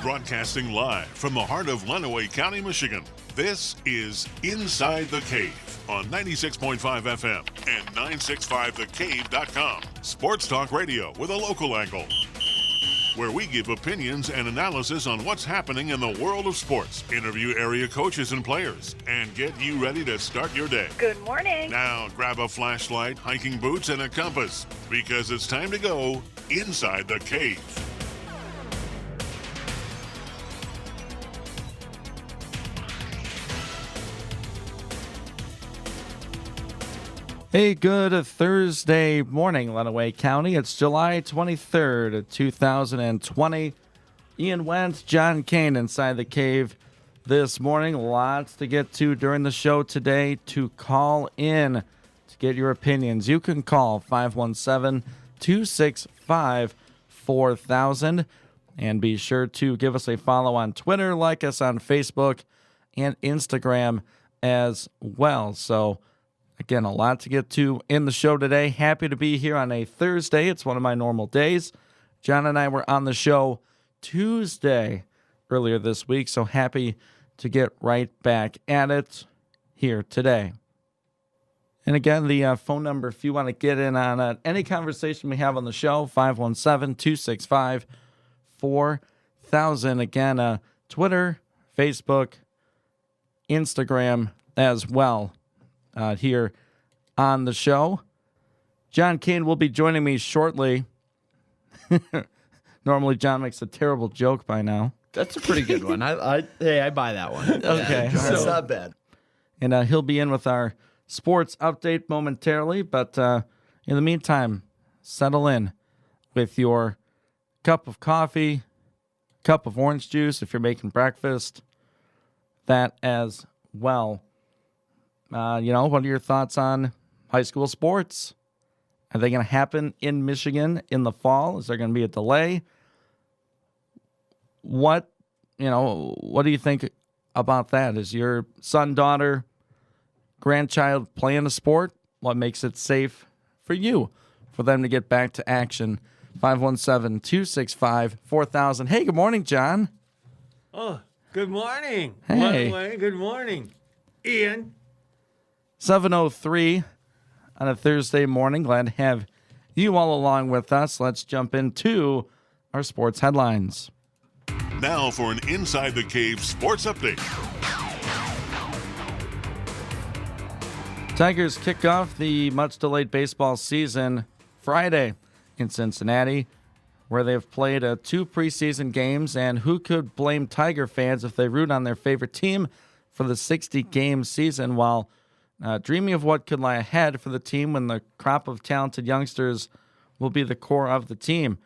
Broadcasting live from the heart of Lenawee County, Michigan, this is Inside the Cave on 96.5 FM and 965thecave.com. Sports talk radio with a local angle, where we give opinions and analysis on what's happening in the world of sports, interview area coaches and players, and get you ready to start your day. Good morning. Now grab a flashlight, hiking boots, and a compass, because it's time to go Inside the Cave. Hey, good Thursday morning, Lenawee County. It's July 23rd, 2020. Ian Wentz, John Kane inside the cave this morning. Lots to get to during the show today. To call in to get your opinions, you can call 517-265-4000. And be sure to give us a follow on Twitter, like us on Facebook and Instagram as well. So, again, a lot to get to in the show today. Happy to be here on a Thursday. It's one of my normal days. John and I were on the show Tuesday earlier this week, so happy to get right back at it here today. And again, the phone number, if you want to get in on any conversation we have on the show, 517-265-4000. Again, Twitter, Facebook, Instagram as well. Here on the show. John Kane will be joining me shortly. Normally, John makes a terrible joke by now. That's a pretty good one. I buy that one. Okay. Yeah, it's not bad. And he'll be in with our sports update momentarily. But in the meantime, settle in with your cup of coffee, cup of orange juice if you're making breakfast, that as well. What are your thoughts on high school sports? Are they going to happen in Michigan in the fall? Is there going to be a delay? What do you think about that? Is your son, daughter, grandchild playing a sport? What makes it safe for you for them to get back to action? 517-265-4000. Hey, good morning, John. Oh, good morning. Hey. Good morning, Ian. 7:03 on a Thursday morning. Glad to have you all along with us. Let's jump into our sports headlines. Now for an Inside the Cave sports update. Tigers kick off the much-delayed baseball season Friday in Cincinnati, where they've played 2 preseason games. And who could blame Tiger fans if they root on their favorite team for the 60-game season, while dreaming of what could lie ahead for the team when the crop of talented youngsters will be the core of the team.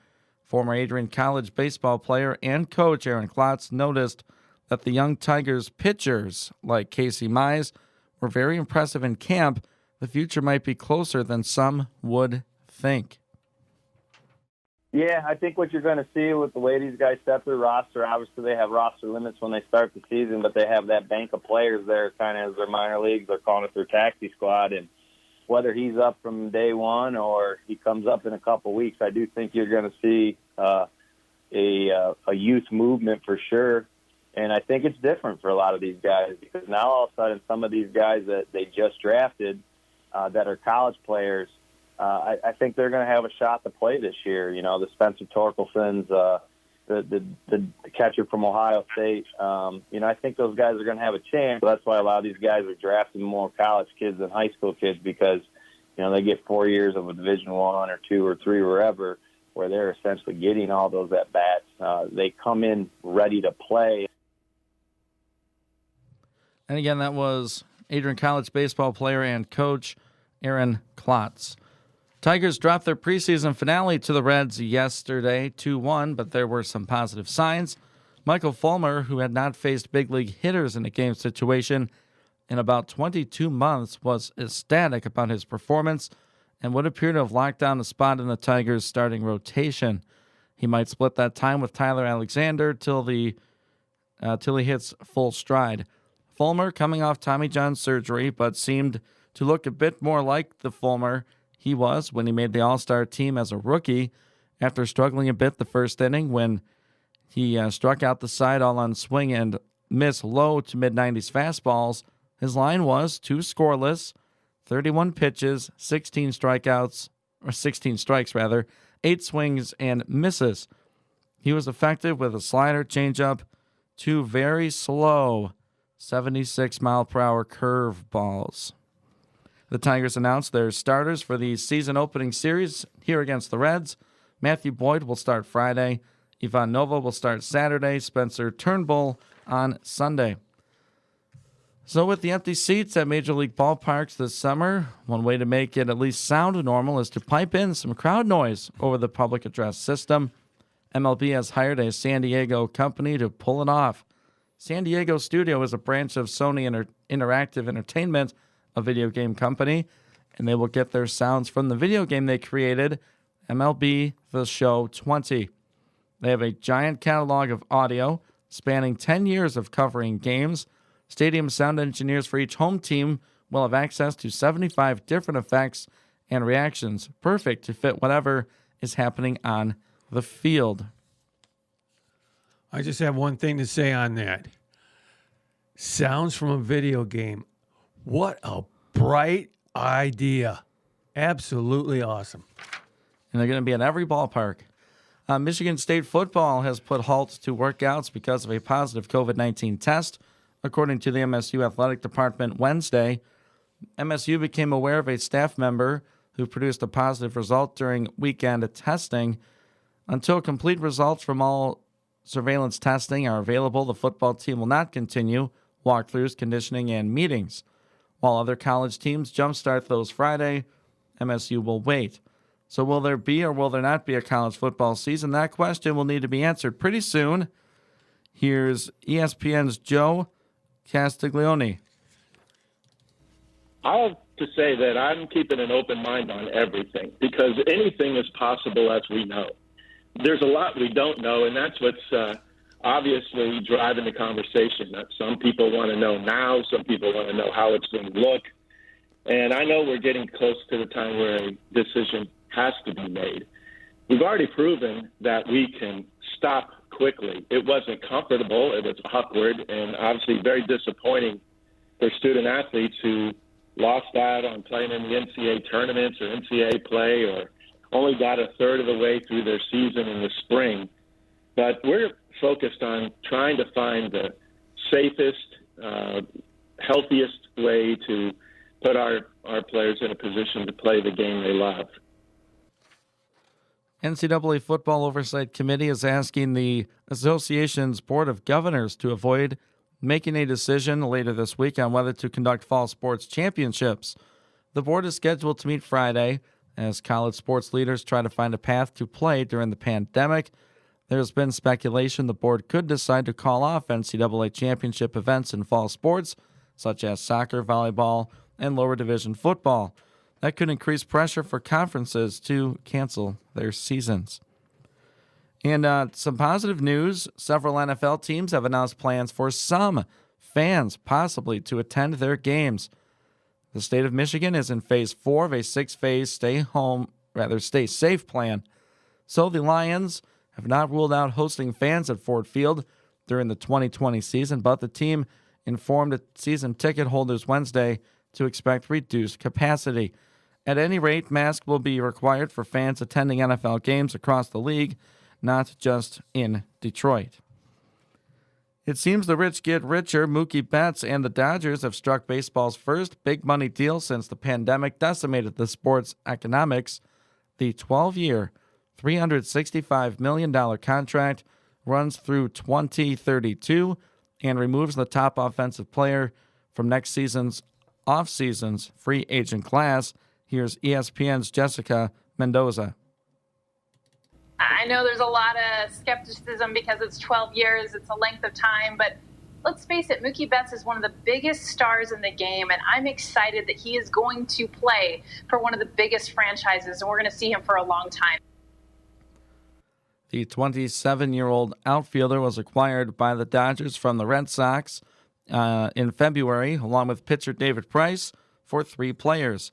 Former Adrian College baseball player and coach Aaron Klotz noticed that the young Tigers pitchers, like Casey Mize, were very impressive in camp. The future might be closer than some would think. Yeah, I think what you're going to see with the way these guys set their roster, obviously they have roster limits when they start the season, but they have that bank of players there kind of as their minor leagues. They're calling it their taxi squad. And whether he's up from day one or he comes up in a couple weeks, I do think you're going to see a youth movement for sure. And I think it's different for a lot of these guys because now all of a sudden some of these guys that they just drafted that are college players, I think they're going to have a shot to play this year. You know, the Spencer Torkelsons, the catcher from Ohio State. I think those guys are going to have a chance. So that's why a lot of these guys are drafting more college kids than high school kids because, they get 4 years of a Division I or 2 or 3, wherever, where they're essentially getting all those at-bats. They come in ready to play. And again, that was Adrian College baseball player and coach Aaron Klotz. Tigers dropped their preseason finale to the Reds yesterday, 2-1, but there were some positive signs. Michael Fulmer, who had not faced big league hitters in a game situation in about 22 months, was ecstatic about his performance and would appear to have locked down a spot in the Tigers' starting rotation. He might split that time with Tyler Alexander till he hits full stride. Fulmer coming off Tommy John surgery, but seemed to look a bit more like the Fulmer he was when he made the All-Star team as a rookie after struggling a bit the first inning when He struck out the side all on swing and miss low to mid-90s fastballs. His line was 2 scoreless, 31 pitches, 16 strikes rather, 8 swings and misses. He was effective with a slider, changeup, 2 very slow 76-mile-per-hour curve balls. The Tigers announced their starters for the season opening series here against the Reds. Matthew Boyd will start Friday. Ivan Nova will start Saturday. Spencer Turnbull on Sunday. So with the empty seats at Major League ballparks this summer, one way to make it at least sound normal is to pipe in some crowd noise over the public address system. MLB has hired a San Diego company to pull it off. San Diego Studio is a branch of Sony Interactive Entertainment, a video game company, and they will get their sounds from the video game they created, MLB The Show 20. They have a giant catalog of audio spanning 10 years of covering games. Stadium sound engineers for each home team will have access to 75 different effects and reactions, perfect to fit whatever is happening on the field. I just have one thing to say on that. Sounds from a video game. What a bright idea. Absolutely awesome. And they're going to be at every ballpark. Michigan State football has put halt to workouts because of a positive COVID-19 test. According to the MSU Athletic Department Wednesday, MSU became aware of a staff member who produced a positive result during weekend testing. Until complete results from all surveillance testing are available, the football team will not continue walkthroughs, conditioning, and meetings. While other college teams jumpstart those Friday, MSU will wait. So will there be or will there not be a college football season? That question will need to be answered pretty soon. Here's ESPN's Joe Castiglione. I have to say that I'm keeping an open mind on everything because anything is possible, as we know. There's a lot we don't know, and that's what's obviously driving the conversation. That some people want to know now, some people want to know how it's going to look. And I know we're getting close to the time where a decision has to be made. We've already proven that we can stop quickly. It wasn't comfortable. It was awkward and obviously very disappointing for student athletes who lost out on playing in the NCAA tournaments or NCAA play or only got a third of the way through their season in the spring. But we're focused on trying to find the safest, healthiest way to put our players in a position to play the game they love. NCAA Football Oversight Committee is asking the association's Board of Governors to avoid making a decision later this week on whether to conduct fall sports championships. The board is scheduled to meet Friday as college sports leaders try to find a path to play during the pandemic. There's been speculation the board could decide to call off NCAA championship events in fall sports, such as soccer, volleyball, and lower division football. That could increase pressure for conferences to cancel their seasons. And some positive news. Several NFL teams have announced plans for some fans possibly to attend their games. The state of Michigan is in phase 4 of a 6-phase stay safe plan. So the Lions have not ruled out hosting fans at Ford Field during the 2020 season, but the team informed season ticket holders Wednesday to expect reduced capacity. At any rate, masks will be required for fans attending NFL games across the league, not just in Detroit. It seems the rich get richer. Mookie Betts and the Dodgers have struck baseball's first big money deal since the pandemic decimated the sport's economics. The 12-year, $365 million contract runs through 2032 and removes the top offensive player from next season's off-season's free agent class. Here's ESPN's Jessica Mendoza. I know there's a lot of skepticism because it's 12 years, it's a length of time, but let's face it, Mookie Betts is one of the biggest stars in the game, and I'm excited that he is going to play for one of the biggest franchises, and we're going to see him for a long time. The 27-year-old outfielder was acquired by the Dodgers from the Red Sox in February, along with pitcher David Price, for 3 players.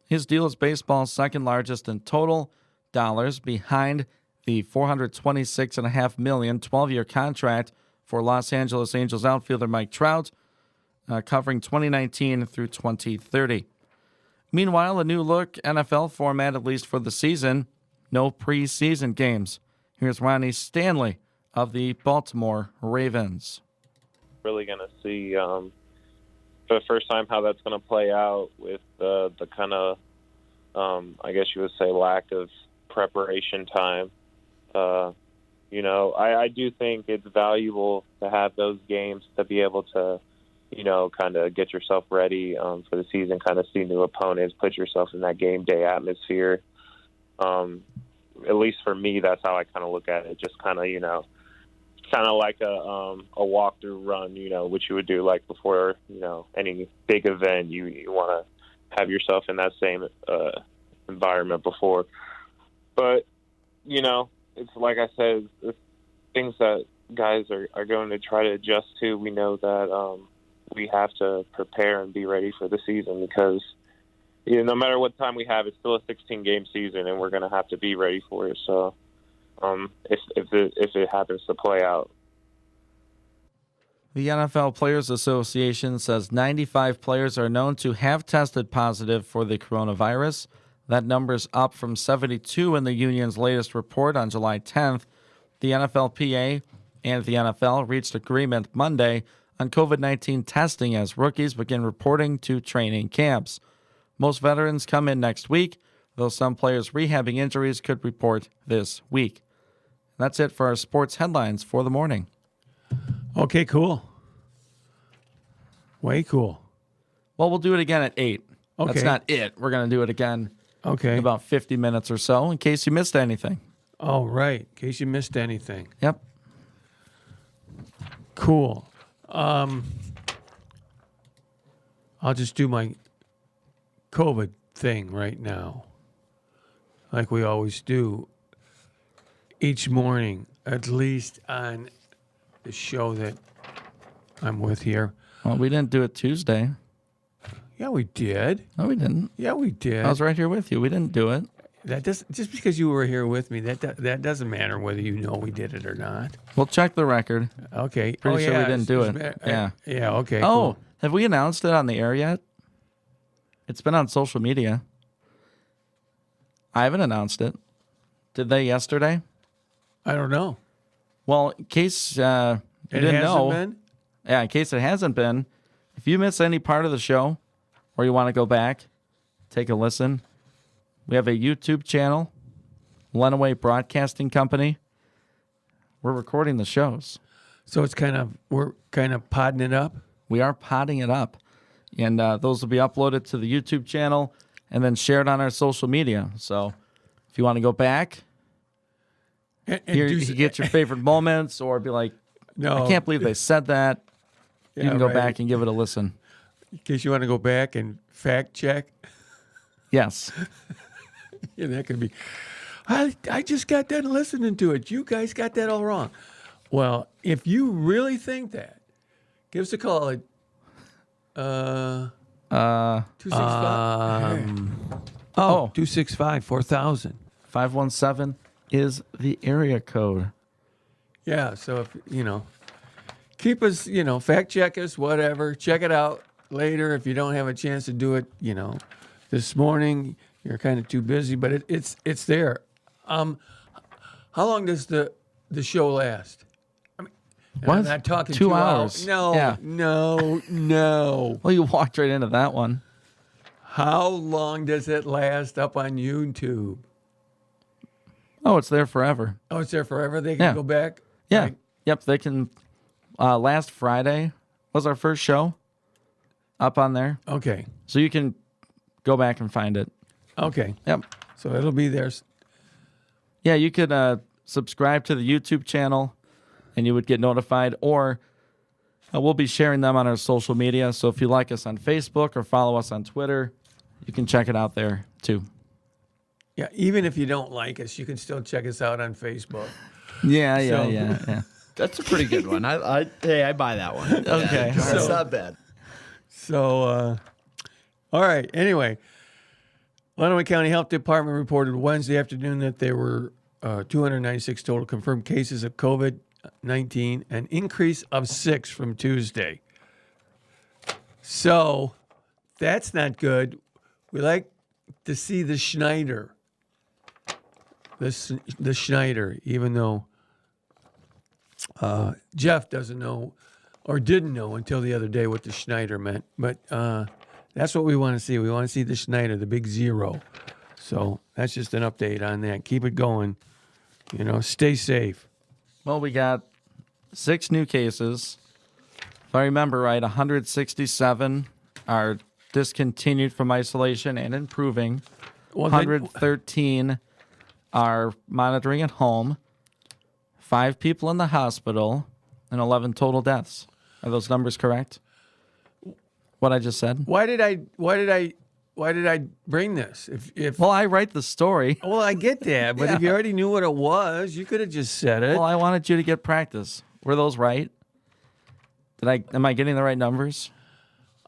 His deal is baseball's second largest in total dollars, behind the $426.5 million 12-year contract for Los Angeles Angels outfielder Mike Trout, covering 2019 through 2030. Meanwhile, a new look NFL format, at least for the season. No preseason games. Here's Ronnie Stanley of the Baltimore Ravens. Really going to see for the first time how that's going to play out with the kind of, I guess you would say, lack of preparation time. I do think it's valuable to have those games to be able to, kind of get yourself ready for the season, kind of see new opponents, put yourself in that game day atmosphere. At least for me, that's how I kind of look at it. Just kind of, kind of like a walkthrough run, which you would do like before, any big event. You want to have yourself in that same environment before. But, it's like I said, it's things that guys are going to try to adjust to. We know that we have to prepare and be ready for the season because, no matter what time we have, it's still a 16-game season, and we're going to have to be ready for it. So if it happens to play out. The NFL Players Association says 95 players are known to have tested positive for the coronavirus. That number's up from 72 in the union's latest report on July 10th. The NFLPA and the NFL reached agreement Monday on COVID-19 testing as rookies begin reporting to training camps. Most veterans come in next week, though some players rehabbing injuries could report this week. That's it for our sports headlines for the morning. Okay, cool. Way cool. Well, we'll do it again at 8. Okay. That's not it. We're going to do it again Okay. in about 50 minutes or so in case you missed anything. Oh, right. In case you missed anything. Yep. Cool. I'll just do my COVID thing right now, like we always do each morning, at least on the show that I'm with here. Well, we didn't do it Tuesday. Yeah, we did. No, we didn't. Yeah, we did. I was right here with you. We didn't do it. That doesn't just because you were here with me. That doesn't matter whether you know we did it or not. We'll check the record. Okay. Pretty sure we yeah, didn't do it. Yeah. Yeah. Okay. Oh, Cool. have we announced it on the air yet? It's been on social media. I haven't announced it. Did they yesterday? I don't know. Well, in case you It didn't hasn't know, been? yeah, in case it hasn't been, if you miss any part of the show or you want to go back, take a listen. We have a YouTube channel, Lenawee Broadcasting Company. We're recording the shows. So we're kind of podding it up. We are potting it up. And those will be uploaded to the YouTube channel and then shared on our social media. So if you want to go back, And here you can get your favorite moments or be like, no, I can't believe they said that. You Yeah, can go right. back and give it a listen. In case you want to go back and fact check. Yes. Yeah, that could be. I just got done listening to it. You guys got that all wrong. Well, if you really think that, give us a call at 265. 265-4000. 517 is the area code. Yeah, so if keep us, fact check us, whatever. Check it out later if you don't have a chance to do it, this morning. You're kind of too busy, but it's there. How long does the show last? I mean, What? I'm not talking 2 hours. No, Yeah. no. Well, you walked right into that one. How long does it last up on YouTube? Oh, it's there forever. Oh, it's there forever. They can Yeah. go back. Yeah. Like, Yep. They can. Last Friday was our first show up on there. okay. So you can go back and find it. Okay. Yep. So it'll be there. Yeah, you could subscribe to the YouTube channel and you would get notified, or we'll be sharing them on our social media. So if you like us on Facebook or follow us on Twitter, you can check it out there too. Yeah. Even if you don't like us, you can still check us out on Facebook. Yeah, So- yeah. That's a pretty good one. I buy that one. Okay. That's not bad. So, all right. Anyway, Lenawee County Health Department reported Wednesday afternoon that there were 296 total confirmed cases of COVID-19, an increase of 6 from Tuesday. So that's not good. We like to see the Schneider. The Schneider, even though Jeff doesn't know or didn't know until the other day what the Schneider meant. But that's what we want to see. We want to see the Schneider, the big 0. So that's just an update on that. Keep it going. Stay safe. Well, we got 6 new cases. If I remember right, 167 are discontinued from isolation and improving. 113 are monitoring at home. 5 people in the hospital, and 11 total deaths. Are those numbers correct? What I just said? Why did I bring this? If Well, I write the story. Well, I get that, but if you already knew what it was, you could have just said it. Well, I wanted you to get practice. Were those right? Am I getting the right numbers?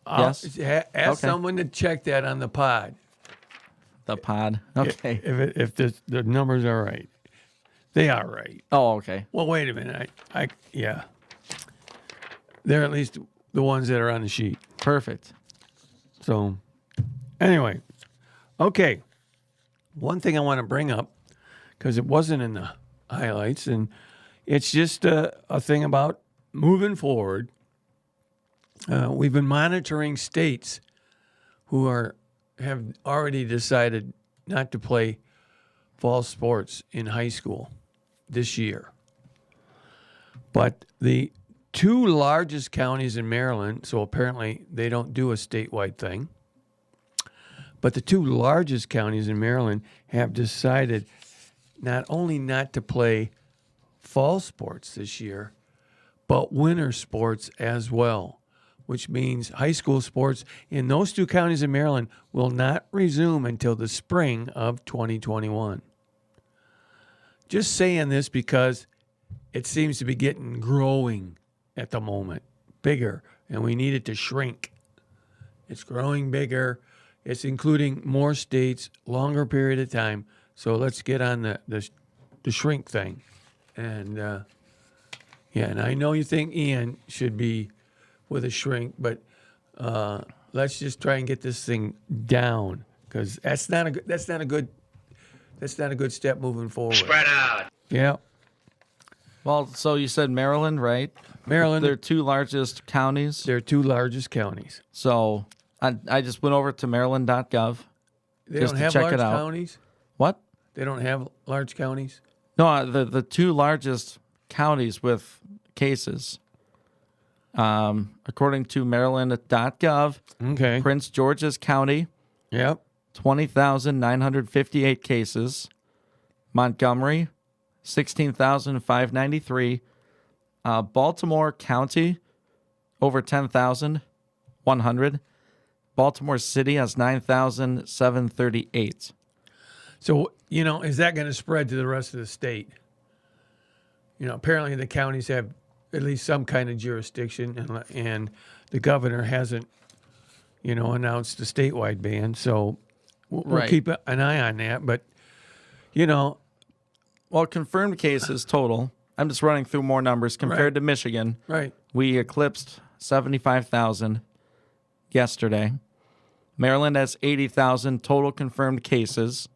Yes. Ask someone to check that on the pod. The pod. Okay. If the numbers are right, they are right. Oh, okay. Well, wait a minute. Yeah. They're at least the ones that are on the sheet. Perfect. So, anyway, okay. One thing I want to bring up, because it wasn't in the highlights, and it's just a thing about moving forward. We've been monitoring states who have already decided not to play fall sports in high school this year. But the 2 largest counties in Maryland, so apparently they don't do a statewide thing, but the 2 largest counties in Maryland have decided not only not to play fall sports this year, but winter sports as well, which means high school sports in those 2 counties in Maryland will not resume until the spring of 2021. Just saying this because it seems to be growing at the moment, bigger, and we need it to shrink. It's growing bigger. It's including more states, longer period of time. So let's get on the shrink thing. And and I know you think Ian should be with a shrink, but let's just try and get this thing down, because that's not a good step moving forward. Spread out. Yeah. Well, so you said Maryland, right? Maryland. Their 2 largest counties. They're 2 largest counties. So I just went over to maryland.gov. They just don't to have check large it out. counties? What? They don't have large counties? No, the 2 largest counties with cases. According to maryland.gov, Okay. Prince George's County, Yep. 20,958 cases. Montgomery, 16,593. Baltimore County, over 10,100. Baltimore City has 9,738. So, is that going to spread to the rest of the state? Apparently the counties have at least some kind of jurisdiction, and the governor hasn't, announced a statewide ban. So we'll keep an eye on that. But, Well, confirmed cases total, I'm just running through more numbers compared to Michigan. right. We eclipsed 75,000 yesterday. Maryland has 80,000 total confirmed cases.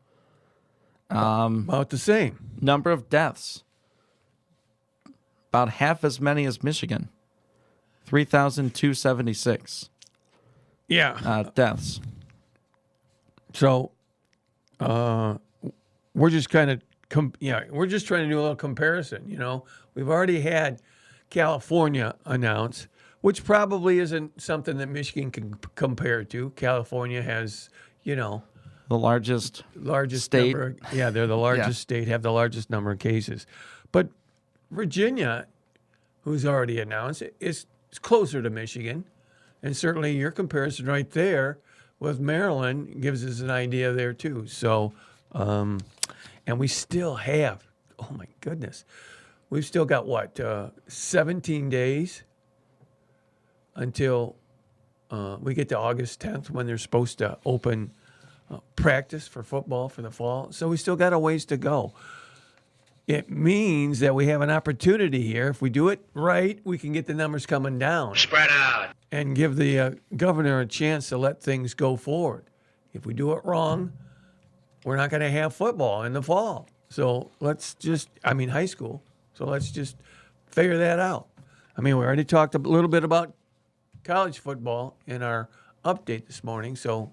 About the same. Number of deaths, about half as many as Michigan. 3,276 Yeah. deaths. So we're just kind of we're just trying to do a little comparison. We've already had California announce, which probably isn't something that Michigan can compare to. California has, The largest state. number. Yeah, they're the largest state, have the largest number of cases. But Virginia, who's already announced, is closer to Michigan. And certainly your comparison right there with Maryland gives us an idea there too. So, and we still have, oh my goodness, we've still got 17 days until we get to August 10th when they're supposed to open practice for football for the fall. So we still got a ways to go. it means that we have an opportunity here. If we do it right, we can get the numbers coming down. Spread out. And give the governor a chance to let things go forward. If we do it wrong, we're not going to have football in the fall. So let's just, high school. So let's just figure that out. We already talked a little bit about college football in our update this morning. So,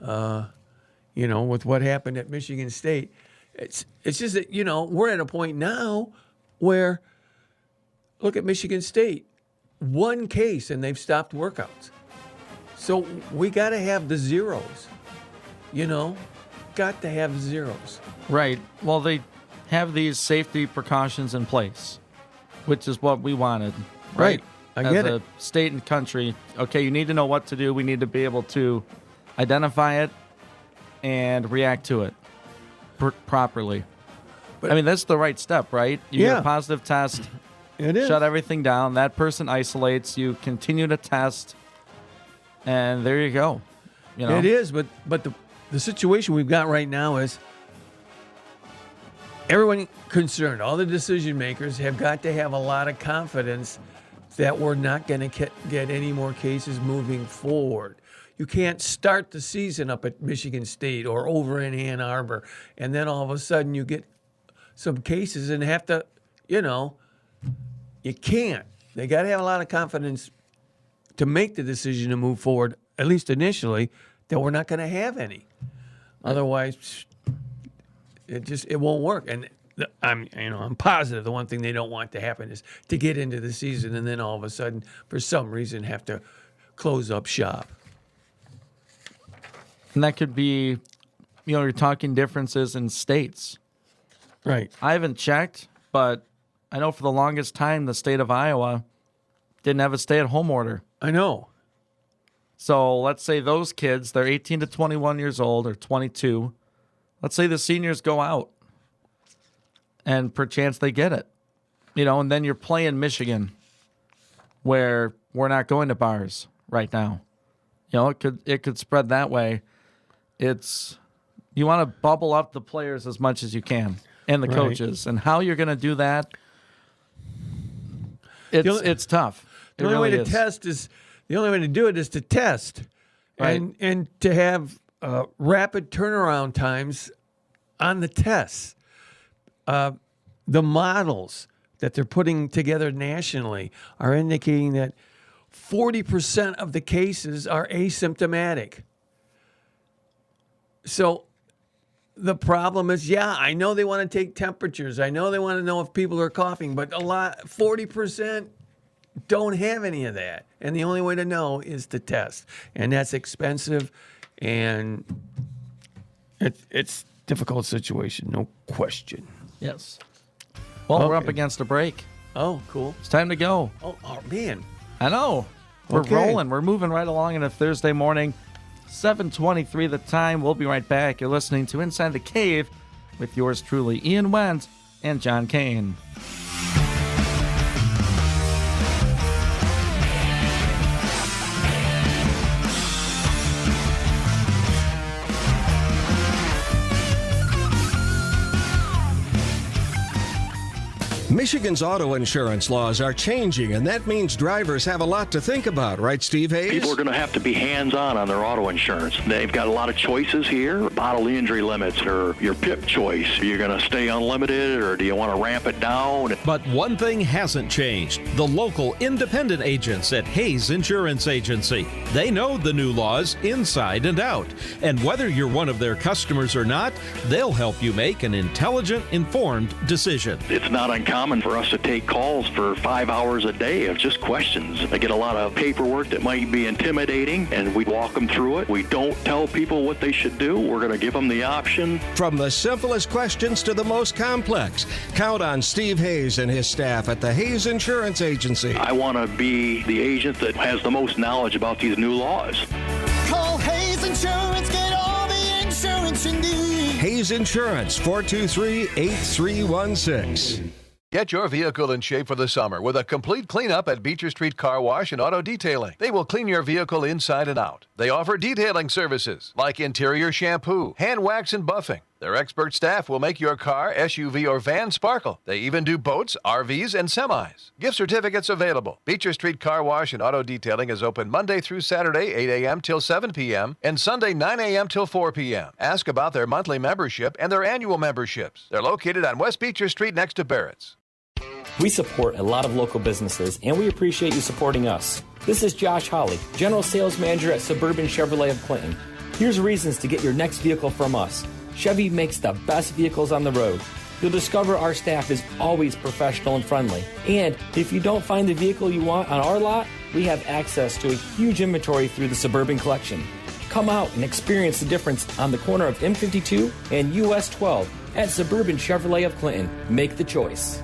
with what happened at Michigan State, it's just that, we're at a point now where, look at Michigan State, one case and they've stopped workouts. So we got to have the zeros, got to have the zeros. Right. Well, they have these safety precautions in place, which is what we wanted. Right. I get it. As a state and country, okay, you need to know what to do. We need to be able to identify it and react to it properly. But that's the right step, right? You get a positive test. It is. Shut everything down. That person isolates. You continue to test, and there you go. It is, but the situation we've got right now is everyone concerned, all the decision makers have got to have a lot of confidence that we're not going to get any more cases moving forward. You can't start the season up at Michigan State or over in Ann Arbor, and then all of a sudden you get some cases and have to, you can't. They got to have a lot of confidence to make the decision to move forward, at least initially, that we're not going to have any. Otherwise, it won't work. And I'm positive the one thing they don't want to happen is to get into the season and then all of a sudden, for some reason, have to close up shop. And that could be, you're talking differences in states. Right. I haven't checked, but I know for the longest time the state of Iowa didn't have a stay-at-home order. I know. So let's say those kids, they're 18 to 21 years old or 22. Let's say the seniors go out and perchance they get it. And then you're playing Michigan where we're not going to bars right now. It could spread that way. You want to bubble up the players as much as you can and the coaches. And how you're going to do that, it's tough. The only way to test is the only way to do it is to test, right. and to have rapid turnaround times on the tests. The models that they're putting together nationally are indicating that 40% of the cases are asymptomatic. So the problem is, I know they want to take temperatures. I know they want to know if people are coughing, but 40% don't have any of that. And the only way to know is to test. And that's expensive, and it's a difficult situation, no question. Yes. Well, we're up against a break. Oh, cool. It's time to go. Oh man. I know. We're Okay. rolling. We're moving right along on a Thursday morning. 7:23 the time. We'll be right back. You're listening to Inside the Cave with yours truly, Ian Wendt and John Kane. Michigan's auto insurance laws are changing, and that means drivers have a lot to think about, right, Steve Hayes? People are going to have to be hands-on on their auto insurance. They've got a lot of choices here. Bodily injury limits or your PIP choice. Are you going to stay unlimited, or do you want to ramp it down? But one thing hasn't changed. The local independent agents at Hayes Insurance Agency. They know the new laws inside and out. And whether you're one of their customers or not, they'll help you make an intelligent, informed decision. It's not uncommon for us to take calls for 5 hours a day of just questions. I get a lot of paperwork that might be intimidating, and we walk them through it. We don't tell people what they should do. We're going to give them the option. From the simplest questions to the most complex, count on Steve Hayes and his staff at the Hayes Insurance Agency. I want to be the agent that has the most knowledge about these new laws. Call Hayes Insurance, get all the insurance you need. Hayes Insurance, 423-8316. Get your vehicle in shape for the summer with a complete cleanup at Beecher Street Car Wash and Auto Detailing. They will clean your vehicle inside and out. They offer detailing services like interior shampoo, hand wax and buffing, Their expert staff will make your car, SUV, or van sparkle. They even do boats, RVs, and semis. Gift certificates available. Beecher Street Car Wash and Auto Detailing is open Monday through Saturday, 8 a.m. till 7 p.m., and Sunday, 9 a.m. till 4 p.m. Ask about their monthly membership and their annual memberships. They're located on West Beecher Street next to Barrett's. We support a lot of local businesses, and we appreciate you supporting us. This is Josh Holly, General Sales Manager at Suburban Chevrolet of Clinton. Here's reasons to get your next vehicle from us. Chevy makes the best vehicles on the road. You'll discover our staff is always professional and friendly. And if you don't find the vehicle you want on our lot, we have access to a huge inventory through the Suburban Collection. Come out and experience the difference on the corner of M52 and US 12 at Suburban Chevrolet of Clinton. Make the choice.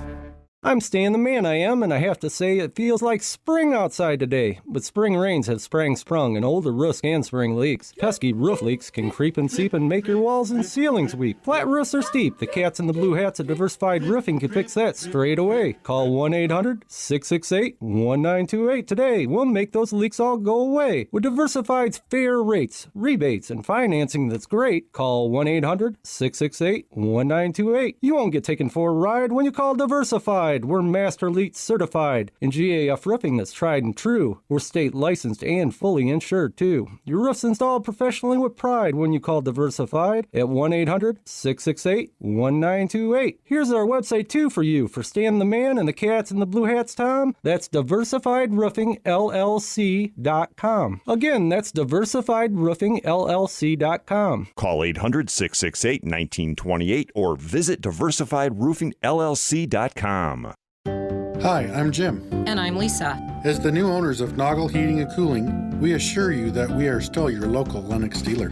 I'm Stan the man I am, and I have to say it feels like spring outside today. But spring rains have sprung and older roofs and spring leaks. Pesky roof leaks can creep and seep and make your walls and ceilings weak. Flat roofs are steep. The cats in the blue hats at Diversified Roofing can fix that straight away. Call 1-800-668-1928 today. We'll make those leaks all go away. With Diversified's fair rates, rebates, and financing that's great, call 1-800-668-1928. You won't get taken for a ride when you call Diversified. We're Master Elite certified and GAF roofing that's tried and true. We're state licensed and fully insured too. Your roof's installed professionally with pride when you call Diversified at 1-800-668-1928. Here's our website too for you, for Stan the man and the cats in the blue hats, Tom. That's DiversifiedRoofingLLC.com. Again, that's DiversifiedRoofingLLC.com. Call 800-668-1928 or visit DiversifiedRoofingLLC.com. Hi, I'm Jim. And I'm Lisa. As the new owners of Noggle Heating and Cooling, we assure you that we are still your local Lennox dealer.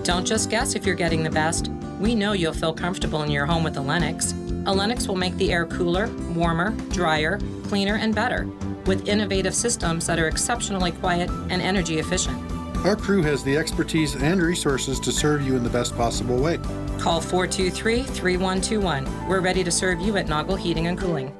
Don't just guess if you're getting the best. We know you'll feel comfortable in your home with a Lennox. A Lennox will make the air cooler, warmer, drier, cleaner, and better, with innovative systems that are exceptionally quiet and energy efficient. Our crew has the expertise and resources to serve you in the best possible way. Call 423-3121. We're ready to serve you at Noggle Heating and Cooling.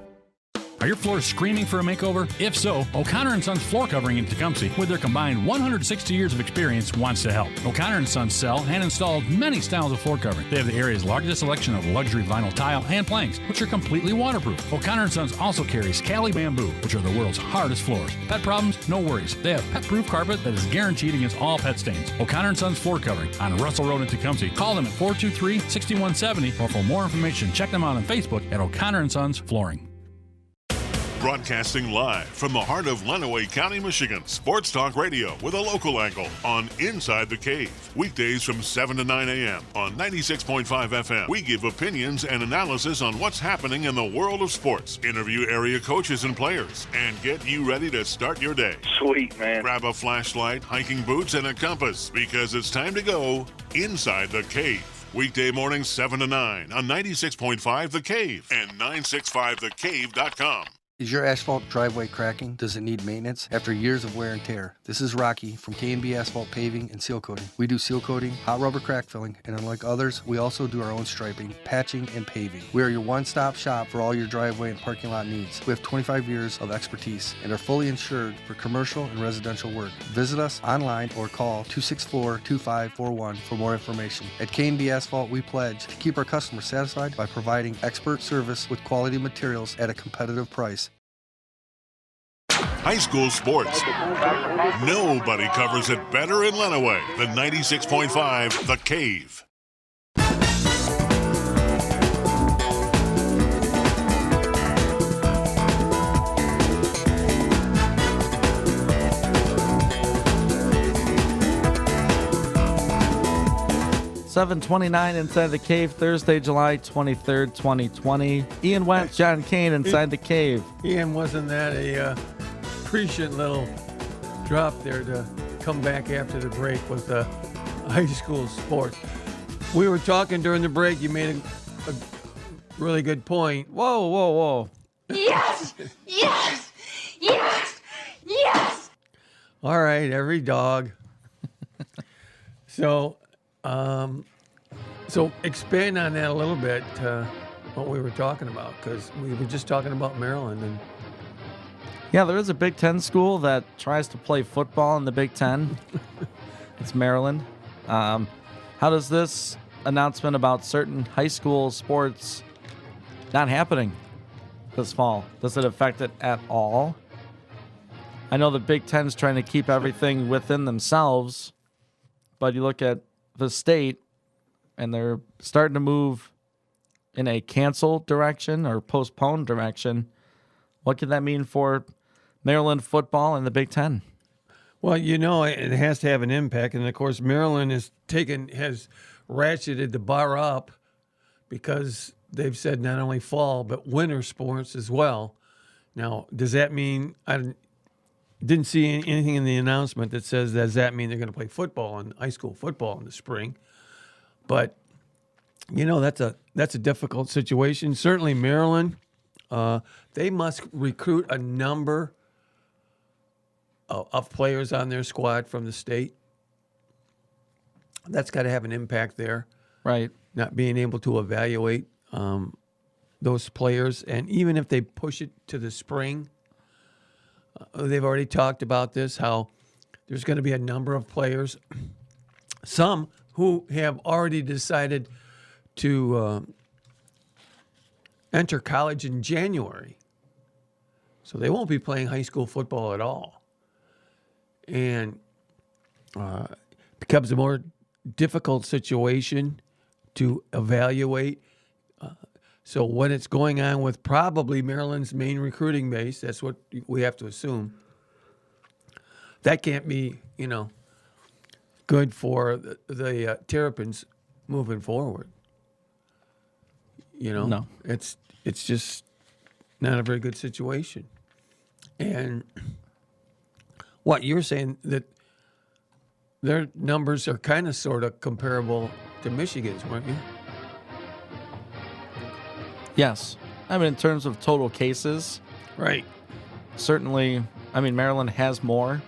Are your floors screaming for a makeover? If so, O'Connor & Sons Floor Covering in Tecumseh, with their combined 160 years of experience, wants to help. O'Connor & Sons sell and install many styles of floor covering. They have the area's largest selection of luxury vinyl tile and planks, which are completely waterproof. O'Connor & Sons also carries Cali Bamboo, which are the world's hardest floors. Pet problems? No worries. They have pet-proof carpet that is guaranteed against all pet stains. O'Connor & Sons Floor Covering on Russell Road in Tecumseh. Call them at 423-6170, or for more information, check them out on Facebook at O'Connor & Sons Flooring. Broadcasting live from the heart of Lenawee County, Michigan. Sports Talk Radio with a local angle on Inside the Cave. Weekdays from 7 to 9 a.m. on 96.5 FM. We give opinions and analysis on what's happening in the world of sports. Interview area coaches and players and get you ready to start your day. Sweet, man. Grab a flashlight, hiking boots, and a compass because it's time to go Inside the Cave. Weekday mornings 7 to 9 on 96.5 The Cave and 965thecave.com. Is your asphalt driveway cracking? Does it need maintenance? After years of wear and tear, this is Rocky from K&B Asphalt Paving and Seal Coating. We do seal coating, hot rubber crack filling, and unlike others, we also do our own striping, patching, and paving. We are your one-stop shop for all your driveway and parking lot needs. We have 25 years of expertise and are fully insured for commercial and residential work. Visit us online or call 264-2541 for more information. At K&B Asphalt, we pledge to keep our customers satisfied by providing expert service with quality materials at a competitive price. High school sports. Nobody covers it better in Lenawee than 96.5 The Cave. $7:29 Inside the Cave, Thursday, July 23rd, 2020. Ian Wentz, John Kane, Inside the Cave. Ian, wasn't that a prescient little drop there to come back after the break with high school sports? We were talking during the break. You made a really good point. Whoa, whoa, whoa. Yes! Yes! Yes! Yes! All right, every dog. So expand on that a little bit, what we were talking about, because we were just talking about Maryland. And yeah, there is a Big Ten school that tries to play football in the Big Ten. It's Maryland. How does this announcement about certain high school sports not happening this fall. Does it affect it at all? I know the Big Ten's trying to keep everything within themselves, but you look at the state, and they're starting to move in a cancel direction or postpone direction. What could that mean for Maryland football and the Big Ten? Well, it has to have an impact, and of course, Maryland has ratcheted the bar up because they've said not only fall but winter sports as well. Now, does that mean I didn't see anything in the announcement that says does that mean they're going to play football and high school football in the spring? But that's a difficult situation. Certainly, Maryland, they must recruit a number of players on their squad from the state. That's got to have an impact there. Right. Not being able to evaluate those players. And even if they push it to the spring, they've already talked about this, how there's going to be a number of players, some who have already decided to enter college in January. So they won't be playing high school football at all. And becomes a more difficult situation to evaluate. So when it's going on with probably Maryland's main recruiting base, that's what we have to assume. That can't be, good for the Terrapins moving forward. No. It's just not a very good situation. And what you're saying that their numbers are kind of sort of comparable to Michigan's, weren't you? Yes. I mean, in terms of total cases. Right. Certainly, Maryland has more,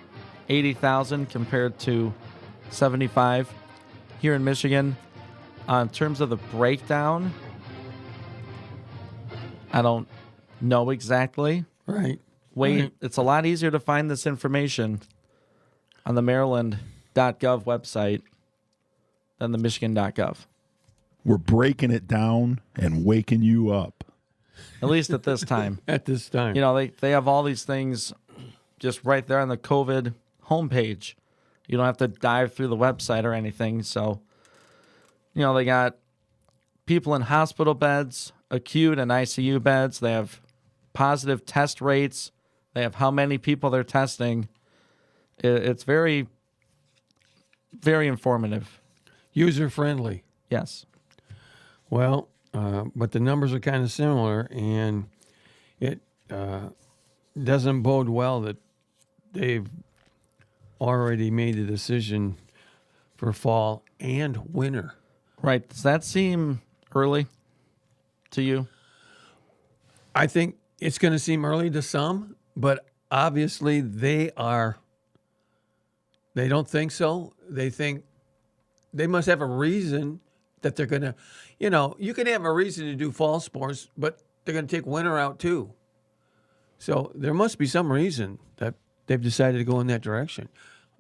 80,000 compared to 75 here in Michigan. In terms of the breakdown, I don't know exactly. Right. It's a lot easier to find this information on the Maryland.gov website than the Michigan.gov. We're breaking it down and waking you up. At least at this time. At this time. They have all these things just right there on the COVID homepage. You don't have to dive through the website or anything. So, they got people in hospital beds, acute and ICU beds. They have positive test rates. They have how many people they're testing. It's very, very informative. User-friendly. Yes. Well, but the numbers are kind of similar, and it doesn't bode well that they've already made the decision for fall and winter. Right. Does that seem early to you? I think it's going to seem early to some, but obviously they don't think so. They think they must have a reason that they're going to, you can have a reason to do fall sports, but they're going to take winter out too. So there must be some reason that they've decided to go in that direction.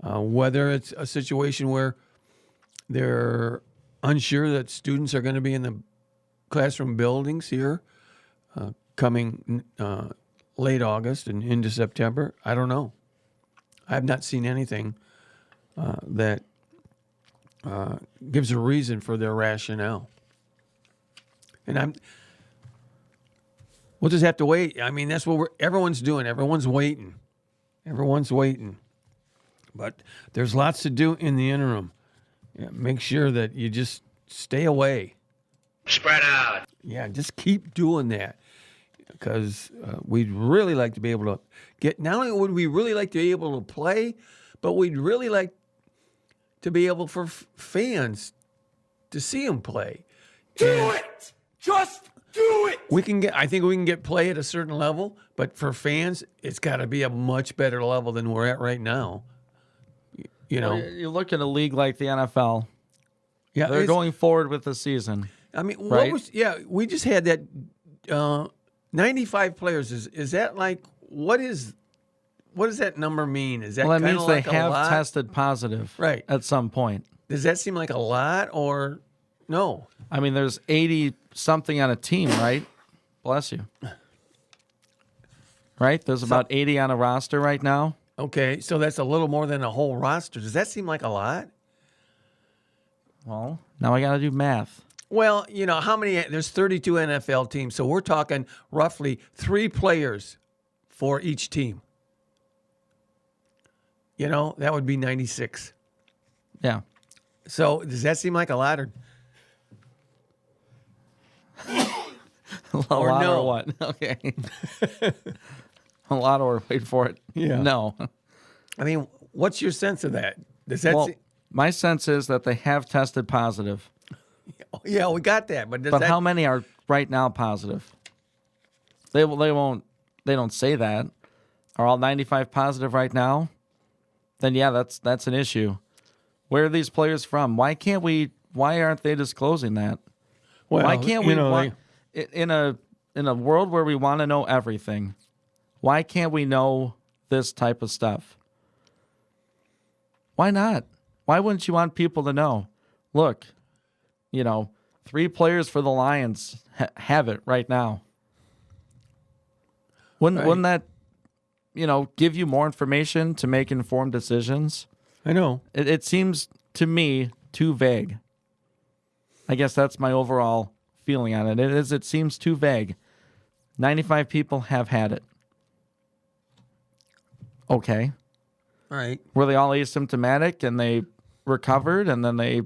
Whether it's a situation where they're unsure that students are going to be in the classroom buildings here coming late August and into September, I don't know. I have not seen anything that gives a reason for their rationale. And we'll just have to wait. That's what everyone's doing. Everyone's waiting. But there's lots to do in the interim. Yeah, make sure that you just stay away. Spread out. Yeah, just keep doing that. Because we'd really like to be able to get, not only would we really like to be able to play, but we'd really like to be able for fans to see them play. Do it! Just do it! I think we can get play at a certain level, but for fans, it's got to be a much better level than we're at right now. Well, you look at a league like the NFL. Yeah, they're going forward with the season. Right? We just had that 95 players. Is that like, what does that number mean? Is that that means like they have tested positive right at some point. Does that seem like a lot, or No. I mean, there's 80 something on a team, right? Bless you. Right? There's about 80 on a roster right now. Okay, so that's a little more than a whole roster. Does that seem like a lot? Well, now I got to do math. Well, you know, how many? There's 32 NFL teams, so we're talking roughly 3 players for each team. You know, that would be 96. Yeah. So does that seem like a lot or a lot no? or what? Okay. A lot or wait for it. Yeah. No. I mean, what's your sense of that? Does that Well, my sense is that they have tested positive. Yeah, we got that. But how many are right now positive? They don't say that. Are all 95 positive right now? Then yeah, that's an issue. Where are these players from? Why aren't they disclosing that? Well, why can't we you know, in a world where we want to know everything? Why can't we know this type of stuff? Why not? Why wouldn't you want people to know? Look, 3 players for the Lions have it right now. Wouldn't that, give you more information to make informed decisions? I know. It seems to me too vague. I guess that's my overall feeling on it. It seems too vague. 95 people have had it. Okay. All right. Were they all asymptomatic and they recovered and then they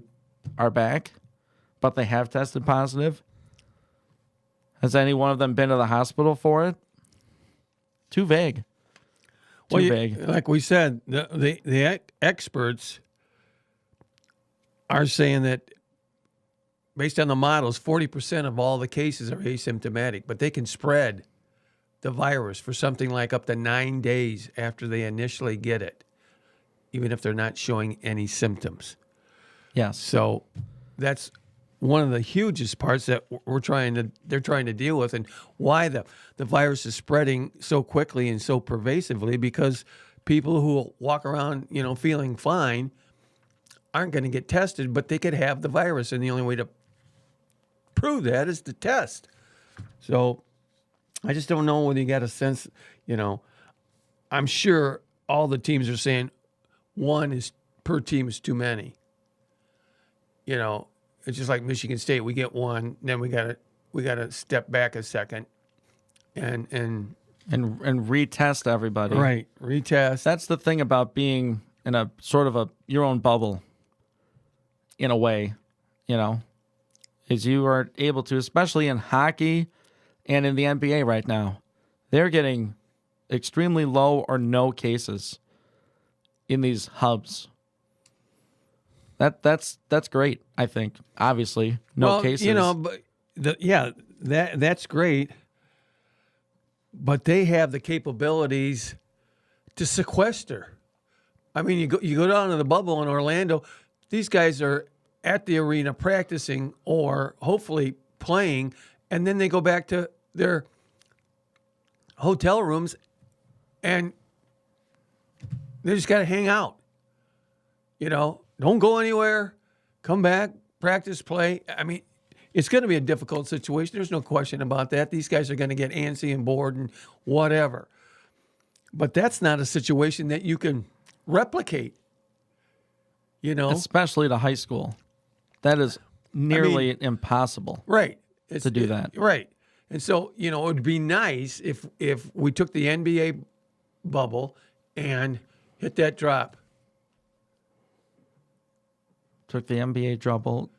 are back, but they have tested positive? Has any one of them been to the hospital for it? Too vague. Too vague. Like we said, the experts are saying that based on the models, 40% of all the cases are asymptomatic, but they can spread the virus for something like up to 9 days after they initially get it, even if they're not showing any symptoms. Yes. So that's one of the hugest parts that they're trying to deal with, and why the virus is spreading so quickly and so pervasively, because people who walk around, feeling fine aren't going to get tested, but they could have the virus, and the only way to prove that is to test. So I just don't know whether you got a sense, I'm sure all the teams are saying one per team is too many. It's just like Michigan State. We get one, then we gotta step back a second and retest everybody. Right. Retest. That's the thing about being in a sort of your own bubble in a way, is you are able to, especially in hockey and in the NBA right now, they're getting extremely low or no cases in these hubs. That's great, I think. Obviously, no cases. But that's great. But they have the capabilities to sequester. I mean, you go down to the bubble in Orlando. These guys are at the arena practicing or hopefully playing, and then they go back to their hotel rooms, and they just got to hang out. Don't go anywhere. Come back, practice, play. I mean, it's going to be a difficult situation. There's no question about that. These guys are going to get antsy and bored and whatever. But that's not a situation that you can replicate. Especially to high school. That is nearly impossible. Right. To do that. Right. And so, it would be nice if we took the NBA bubble and hit that drop. Took the NBA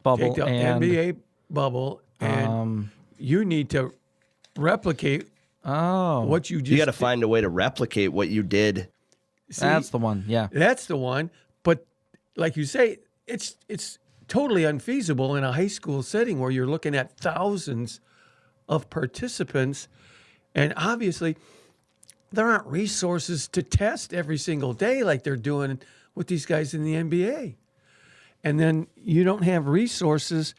bubble Take the and NBA bubble, and you need to replicate what you just. You got to find a way to replicate what you did. See, that's the one. Yeah, that's the one. But like you say, it's totally unfeasible in a high school setting where you're looking at thousands of participants, and obviously there aren't resources to test every single day like they're doing with these guys in the NBA. And then you don't have resources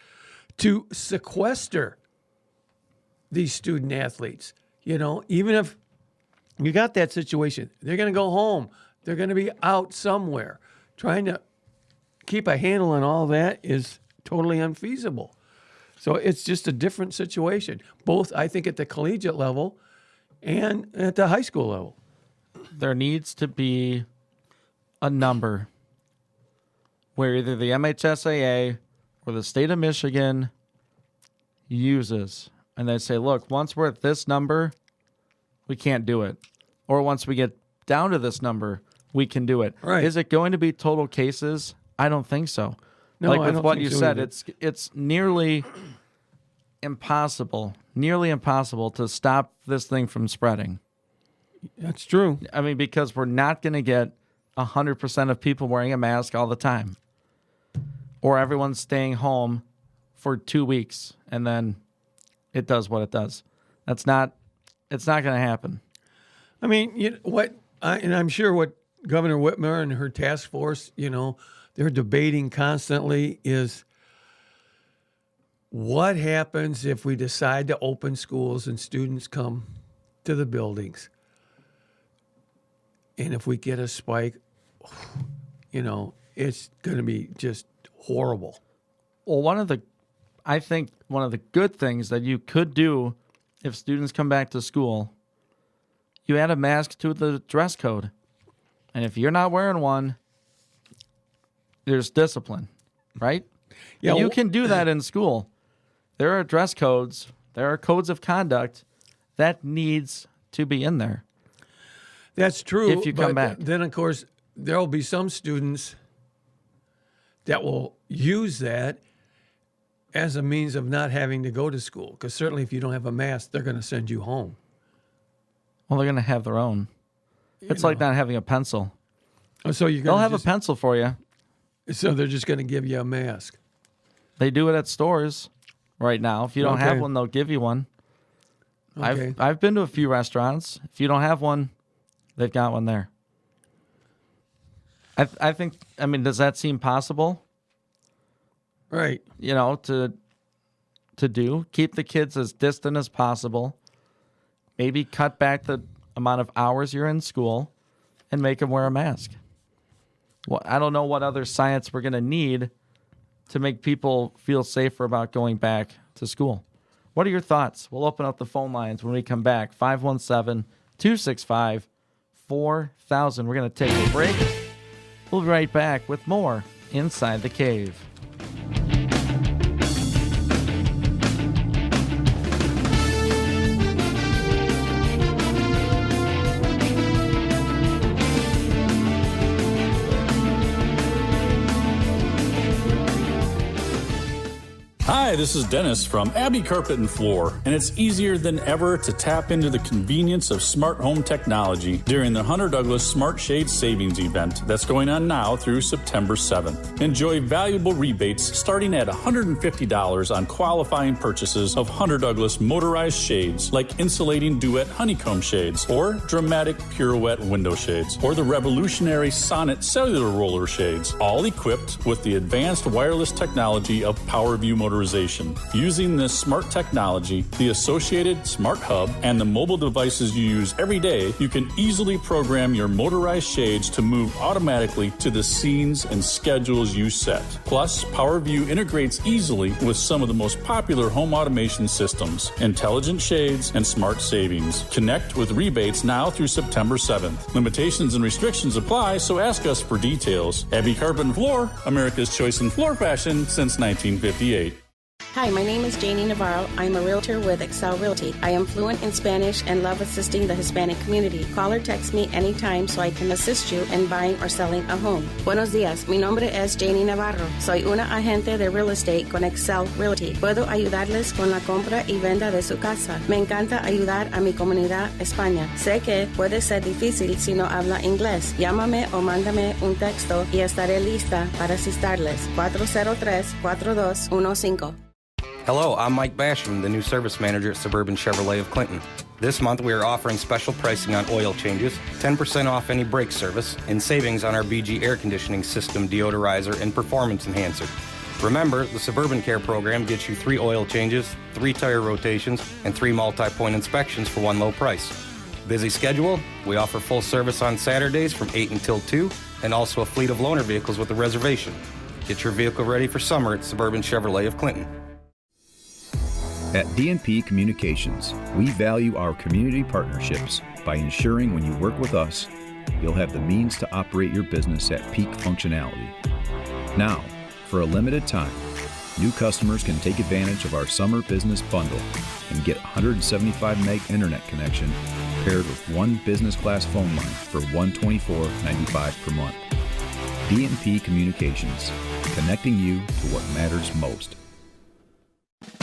to sequester these student athletes. Even if you got that situation, they're going to go home. They're going to be out somewhere. Trying to keep a handle on all that is totally unfeasible. So it's just a different situation, both, I think, at the collegiate level and at the high school level. There needs to be a number where either the MHSAA or the state of Michigan uses, and they say, look, once we're at this number, we can't do it. Or once we get down to this number, we can do it. Right. Is it going to be total cases? I don't think so. No, like I with don't what think you so said, either. it's nearly impossible to stop this thing from spreading. That's true. I mean, because we're not going to get 100% of people wearing a mask all the time, or everyone's staying home for 2 weeks and then it does what it does. It's not going to happen. I mean, and I'm sure what Governor Whitmer and her task force, they're debating constantly is what happens if we decide to open schools and students come to the buildings. And if we get a spike, it's going to be just horrible. Well, I think one of the good things that you could do if students come back to school, you add a mask to the dress code. And if you're not wearing one, there's discipline, right? Yeah, you can do that in school. There are dress codes. There are codes of conduct that needs to be in there. That's true. If you come back. Then, of course, there will be some students that will use that as a means of not having to go to school. Because certainly if you don't have a mask, they're going to send you home. Well, they're going to have their own. It's like not having a pencil. Oh, so they'll have a pencil for you. So they're just going to give you a mask. They do it at stores right now. If you don't have Okay. one, they'll give you one. Okay. I've been to a few restaurants. If you don't have one, they've got one there. I think, does that seem possible? Right. To do. Keep the kids as distant as possible. Maybe cut back the amount of hours you're in school and make them wear a mask. Well, I don't know what other science we're going to need to make people feel safer about going back to school. What are your thoughts? We'll open up the phone lines when we come back. 517-265-4000. We're going to take a break. We'll be right back with more Inside the Cave. Hi, this is Dennis from Abbey Carpet and Floor, and it's easier than ever to tap into the convenience of smart home technology during the Hunter Douglas Smart Shade Savings Event that's going on now through September 7th. Enjoy valuable rebates starting at $150 on qualifying purchases of Hunter Douglas motorized shades like insulating duet honeycomb shades or dramatic pirouette window shades or the revolutionary Sonnet cellular roller shades, all equipped with the advanced wireless technology of PowerView motorization. Using this smart technology, the associated smart hub, and the mobile devices you use every day, you can easily program your motorized shades to move automatically to the scenes and schedules you set. Plus, PowerView integrates easily with some of the most popular home automation systems, intelligent shades, and smart savings. Connect with rebates now through September 7th. Limitations and restrictions apply, so ask us for details. Abbey Carpet and Floor, America's choice in floor fashion since 1958. Hi, my name is Janie Navarro. I'm a realtor with Excel Realty. I am fluent in Spanish and love assisting the Hispanic community. Call or text me anytime so I can assist you in buying or selling a home. Buenos días, mi nombre es Janie Navarro. Soy una agente de real estate con Excel Realty. Puedo ayudarles con la compra y venta de su casa. Me encanta ayudar a mi comunidad España. Sé que puede ser difícil si no habla inglés. Llámame o mándame un texto y estaré lista para asistirles. 403-4215. Hello, I'm Mike Basham, the new service manager at Suburban Chevrolet of Clinton. This month we are offering special pricing on oil changes, 10% off any brake service, and savings on our BG air conditioning system deodorizer and performance enhancer. Remember, the Suburban Care program gets you 3 oil changes, 3 tire rotations, and 3 multi-point inspections for one low price. Busy schedule? We offer full service on Saturdays from 8 until 2, and also a fleet of loaner vehicles with a reservation. Get your vehicle ready for summer at Suburban Chevrolet of Clinton. At DNP Communications, we value our community partnerships by ensuring when you work with us, you'll have the means to operate your business at peak functionality. Now, for a limited time, new customers can take advantage of our summer business bundle and get 175 meg internet connection paired with one business class phone line for $124.95 per month. DNP Communications, connecting you to what matters most.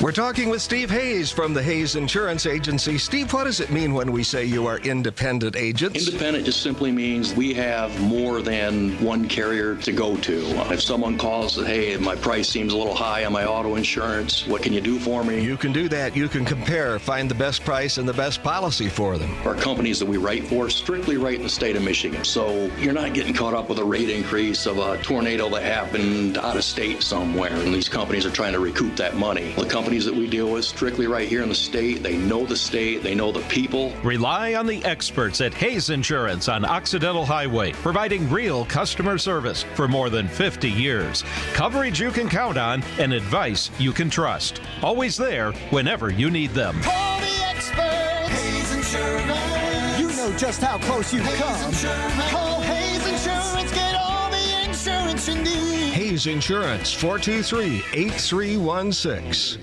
We're talking with Steve Hayes from the Hayes Insurance Agency. Steve, what does it mean when we say you are independent agents? Independent just simply means we have more than one carrier to go to. If someone calls and says, hey, my price seems a little high on my auto insurance, what can you do for me? You can do that. You can compare, find the best price and the best policy for them. Our companies that we write for strictly write in the state of Michigan. So you're not getting caught up with a rate increase of a tornado that happened out of state somewhere. And these companies are trying to recoup that money. The companies that we deal with strictly right here in the state, they know the state, they know the people. Rely on the experts at Hayes Insurance on Occidental Highway, providing real customer service for more than 50 years. Coverage you can count on and advice you can trust. Always there whenever you need them. Call the experts. Hayes Insurance. You know just how close you've come. Call Hayes Insurance. Get all the insurance you need. Hayes Insurance, 423-8316.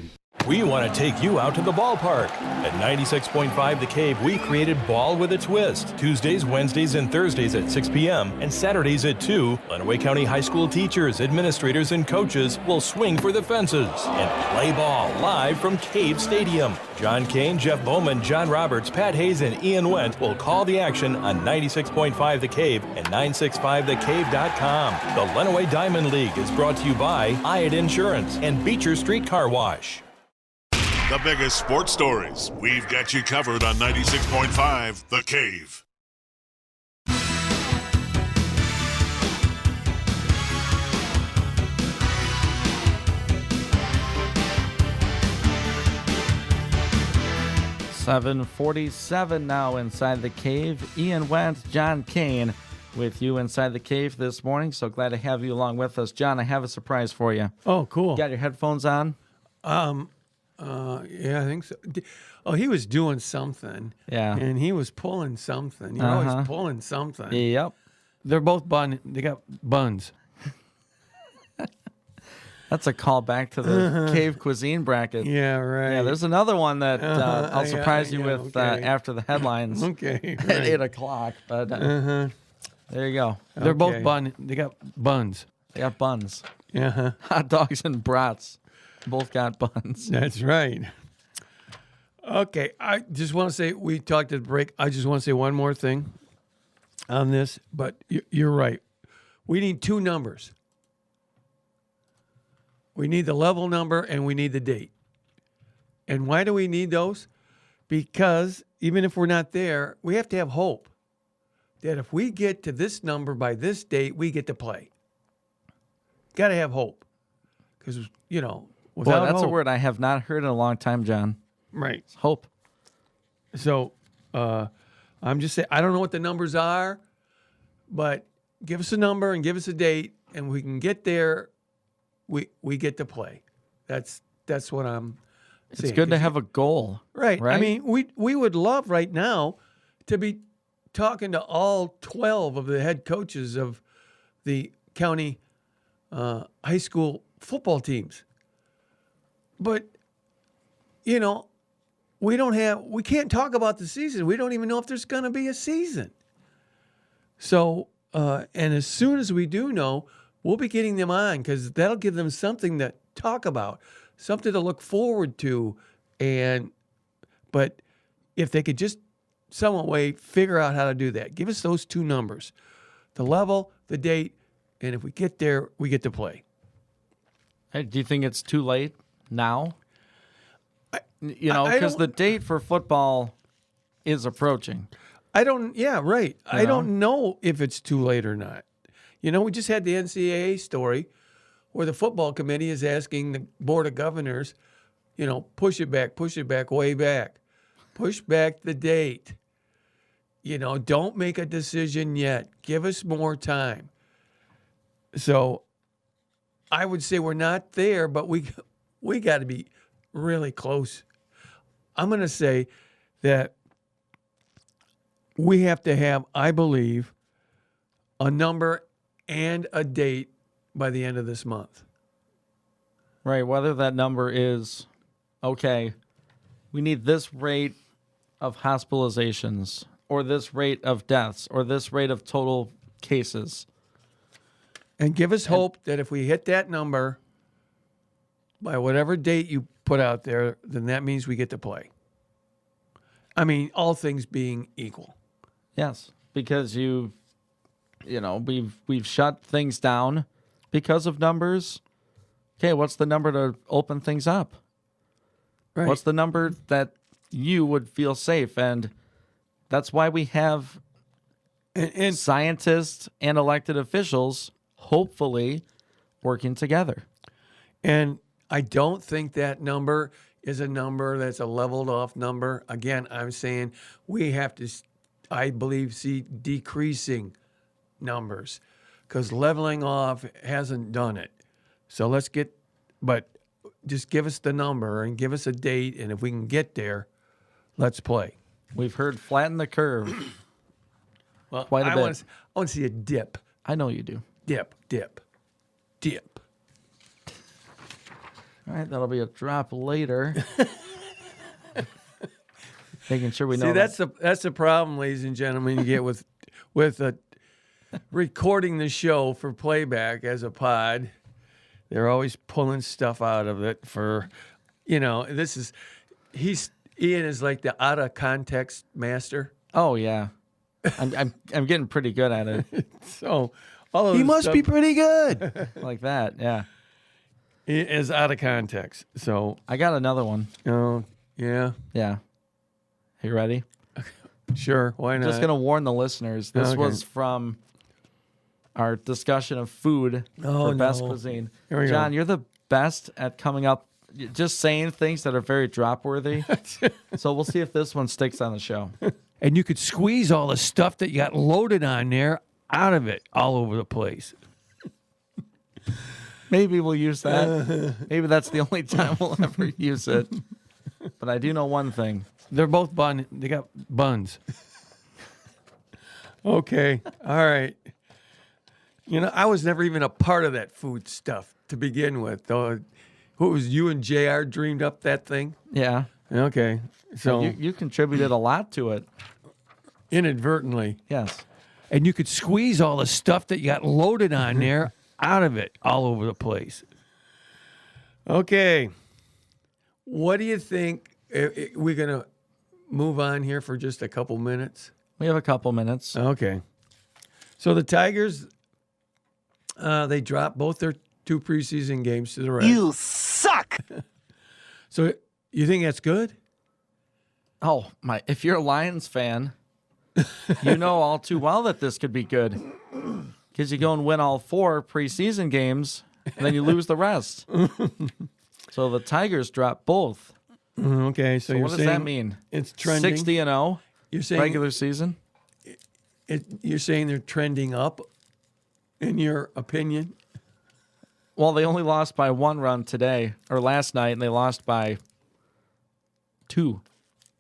We want to take you out to the ballpark. At 96.5 The Cave, we created Ball with a Twist. Tuesdays, Wednesdays, and Thursdays at 6 p.m. and Saturdays at 2. Lenawee County High School teachers, administrators, and coaches will swing for the fences and play ball live from Cave Stadium. John Kane, Jeff Bowman, John Roberts, Pat Hayes, and Ian Wendt will call the action on 96.5 The Cave and 965thecave.com. The Lenawee Diamond League is brought to you by Hyatt Insurance and Beecher Street Car Wash. The biggest sports stories. We've got you covered on 96.5 The Cave. $7:47 now inside the cave. Ian Wendt, John Kane with you inside the cave this morning. So glad to have you along with us. John, I have a surprise for you. Oh, cool. Got your headphones on? Yeah, I think so. Oh, he was doing something. Yeah. And he was pulling something. You're always pulling something. Yep. They're both they got buns. That's a callback to the cave cuisine bracket. Yeah, right. Yeah, there's another one that I'll surprise you with after the headlines. Okay. At 8 o'clock. But there you go. They're both they got buns. They got buns. Yeah. Hot dogs and brats. Both got buns. That's right. Okay, I just want to say, we talked at the break. I just want to say one more thing on this, but you're right. We need two numbers. We need the level number and we need the date. And why do we need those? Because even if we're not there, we have to have hope that if we get to this number by this date, we get to play. Got to have hope. Because, without Boy, that's hope, a word I have not heard in a long time, John. Right. It's hope. So I'm just saying, I don't know what the numbers are, but give us a number and give us a date, and we can get there. We get to play. That's what I'm saying. It's good to have a goal. Right. I mean, we would love right now to be talking to all 12 of the head coaches of the county high school football teams. But, we can't talk about the season. We don't even know if there's going to be a season. So, and as soon as we do know, we'll be getting them on because that'll give them something to talk about, something to look forward to. But if they could just some way figure out how to do that, give us those two numbers, the level, the date, and if we get there, we get to play. Hey, do you think it's too late now? Because the date for football is approaching. Yeah, right. I don't know if it's too late or not. We just had the NCAA story where the football committee is asking the Board of Governors, push it back, way back. Push back the date. Don't make a decision yet. Give us more time. So I would say we're not there, but we got to be really close. I'm going to say that we have to have, I believe, a number and a date by the end of this month. Right, whether that number is, okay, we need this rate of hospitalizations, or this rate of deaths, or this rate of total cases. And give us hope that if we hit that number by whatever date you put out there, then that means we get to play. I mean, all things being equal. Yes, because we've shut things down because of numbers. Okay, what's the number to open things up? Right. What's the number that you would feel safe? And that's why we have and scientists and elected officials hopefully working together. And I don't think that number is a number that's a leveled off number. Again, I'm saying we have to, I believe, see decreasing numbers because leveling off hasn't done it. So but just give us the number and give us a date. And if we can get there, let's play. We've heard flatten the curve. Well, quite a bit. I want to see a dip. I know you do. Dip. All right, that'll be a drop later. Making sure we know. See, that's the problem, ladies and gentlemen, you get with recording the show for playback as a pod. They're always pulling stuff out of it for, Ian is like the out of context master. Oh yeah, I'm getting pretty good at it. So all of He this must be stuff pretty good. Like that, yeah. is out of context. So I got another one. Oh yeah, Yeah. You ready? sure. Why not? Just gonna warn the listeners. This Okay. was from our discussion of food for best cuisine. Here we go. John, you're the best at coming up, just saying things that are very drop worthy. So we'll see if this one sticks on the show. And you could squeeze all the stuff that you got loaded on there out of it all over the place. Maybe we'll use that. Maybe that's the only time we'll ever use it. But I do know one thing. They're both they got buns. Okay. All right. I was never even a part of that food stuff to begin with. Though, what was you and JR dreamed up that thing? Yeah. Okay. So you contributed a lot to it. Inadvertently. Yes. And you could squeeze all the stuff that you got loaded on there out of it all over the place. Okay. What do you think? We're going to move on here for just a couple minutes? We have a couple minutes. Okay. So the Tigers, they dropped both their 2 preseason games to the Reds. You suck. So you think that's good? Oh, my. If you're a Lions fan, you know all too well that this could be good. Because you go and win all 4 preseason games, and then you lose the rest. So the Tigers dropped both. Okay, so what does that mean? It's trending. 60-0. You're saying regular season. You're saying they're trending up, in your opinion? Well, they only lost by 1 run today or last night, and they lost by 2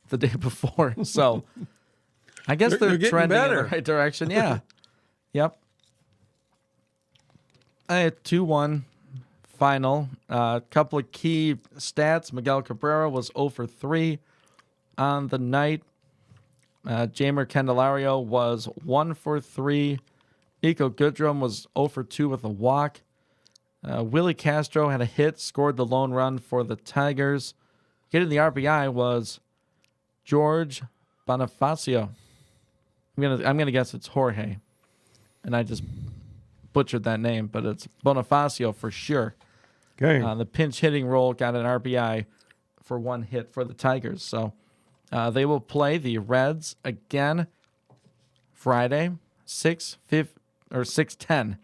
the day before. So I guess they're getting trending better. in the right direction. Yeah. Yep. 2-1 final. A couple of key stats. Miguel Cabrera was 0 for 3 on the night. Jamer Candelario was 1 for 3. Nico Goodrum was 0 for 2 with a walk. Willie Castro had a hit, scored the lone run for the Tigers. Getting the RBI was George Bonifacio. I'm gonna guess it's Jorge, and I just butchered that name, but it's Bonifacio for sure. Okay. The pinch hitting role got an RBI for 1 hit for the Tigers. So they will play the Reds again Friday, 6:10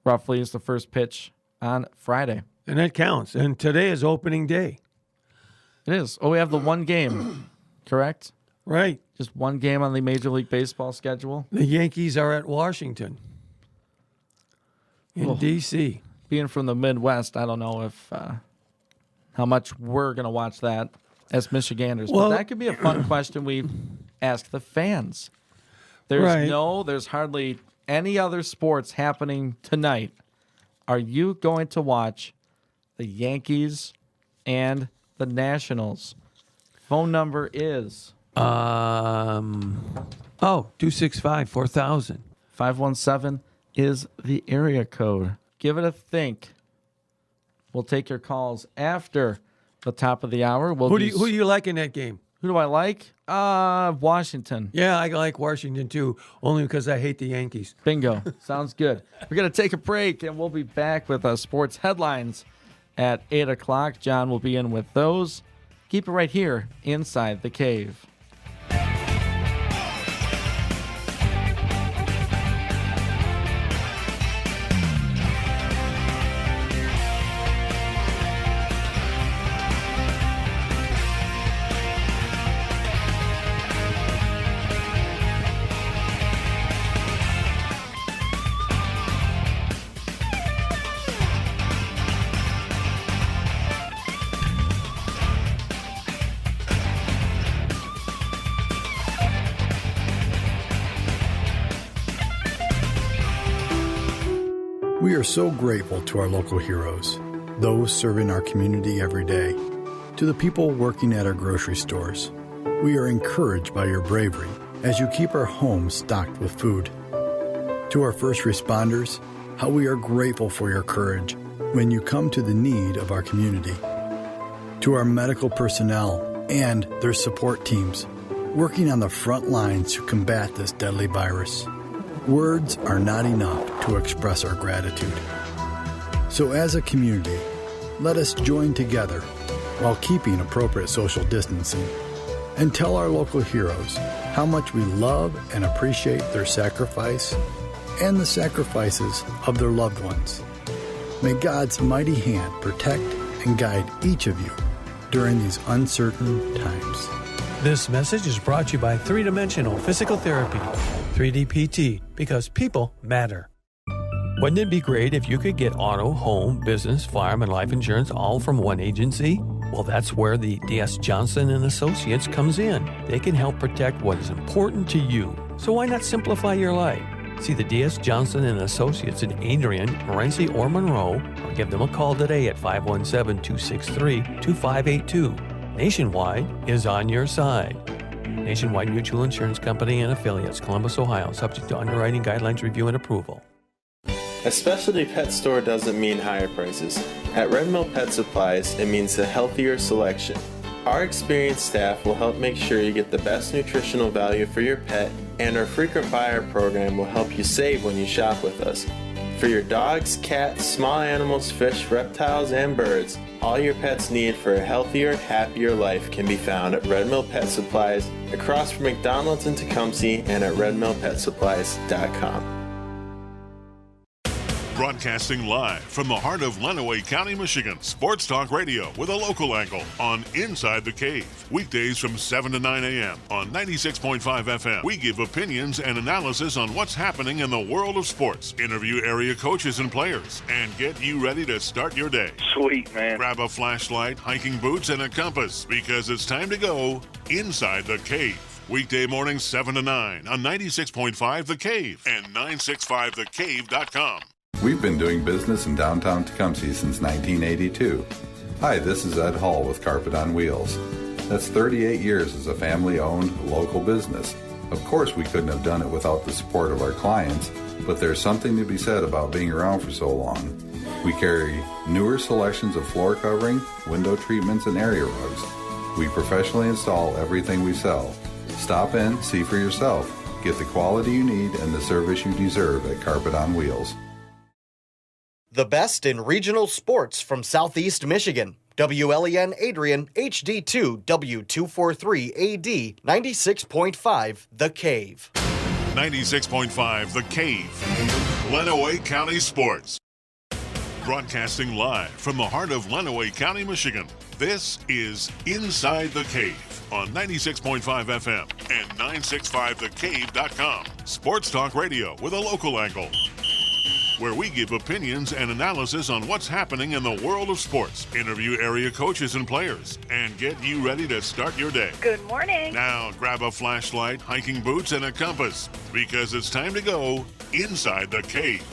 roughly is the first pitch on Friday. And that counts. And today is opening day. It is. Oh, we have the 1 game, correct? Right. Just 1 game on the Major League Baseball schedule. The Yankees are at Washington in D.C. being from the Midwest, I don't know if how much we're going to watch that as Michiganders. Well, but that could be a fun question we ask the fans. There's hardly any other sports happening tonight. Are you going to watch the Yankees and the Nationals? Phone number is 265-4000. 517 is the area code. Give it a think. We'll take your calls after the top of the hour. Who do you like in that game? Who do I like? Washington. Yeah, I like Washington too, only because I hate the Yankees. Bingo. Sounds good. We're going to take a break, and we'll be back with sports headlines at 8 o'clock. John will be in with those. Keep it right here inside the cave. We are so grateful to our local heroes, those serving our community every day, to the people working at our grocery stores. We are encouraged by your bravery as you keep our homes stocked with food. To our first responders, how we are grateful for your courage when you come to the need of our community. To our medical personnel and their support teams working on the front lines to combat this deadly virus. Words are not enough to express our gratitude. So as a community, let us join together while keeping appropriate social distancing and tell our local heroes how much we love and appreciate their sacrifice and the sacrifices of their loved ones. May God's mighty hand protect and guide each of you during these uncertain times. This message is brought to you by 3-Dimensional Physical Therapy, 3DPT, because people matter. Wouldn't it be great if you could get auto, home, business, farm, and life insurance all from one agency? Well, that's where the D.S. Johnson & Associates comes in. They can help protect what is important to you. So why not simplify your life? See the D.S. Johnson & Associates in Adrian, Morenci, or Monroe, or give them a call today at 517-263-2582. Nationwide is on your side. Nationwide Mutual Insurance Company and affiliates, Columbus, Ohio, subject to underwriting guidelines, review, and approval. A specialty pet store doesn't mean higher prices. At Red Mill Pet Supplies, it means a healthier selection. Our experienced staff will help make sure you get the best nutritional value for your pet, and our frequent buyer program will help you save when you shop with us. For your dogs, cats, small animals, fish, reptiles, and birds, all your pets need for a healthier, happier life can be found at Red Mill Pet Supplies, across from McDonald's in Tecumseh, and at redmillpetsupplies.com. Broadcasting live from the heart of Lenawee County, Michigan. Sports Talk Radio with a local angle on Inside the Cave. Weekdays from 7 to 9 a.m. on 96.5 FM. We give opinions and analysis on what's happening in the world of sports. Interview area coaches and players and get you ready to start your day. Sweet, man. Grab a flashlight, hiking boots, and a compass because it's time to go Inside the Cave. Weekday mornings 7 to 9 on 96.5 The Cave and 965thecave.com. We've been doing business in downtown Tecumseh since 1982. Hi, this is Ed Hall with Carpet on Wheels. That's 38 years as a family-owned local business. Of course, we couldn't have done it without the support of our clients, but there's something to be said about being around for so long. We carry newer selections of floor covering, window treatments, and area rugs. We professionally install everything we sell. Stop in, see for yourself. Get the quality you need and the service you deserve at Carpet on Wheels. The best in regional sports from Southeast Michigan. WLEN Adrian, HD2, W243AD, 96.5 The Cave. 96.5 The Cave. Lenawee County Sports. Broadcasting live from the heart of Lenawee County, Michigan. This is Inside the Cave on 96.5 FM and 965thecave.com. Sports Talk Radio with a local angle. where we give opinions and analysis on what's happening in the world of sports, interview area coaches and players, and get you ready to start your day. Good morning. Now grab a flashlight, hiking boots, and a compass, because it's time to go inside the cave.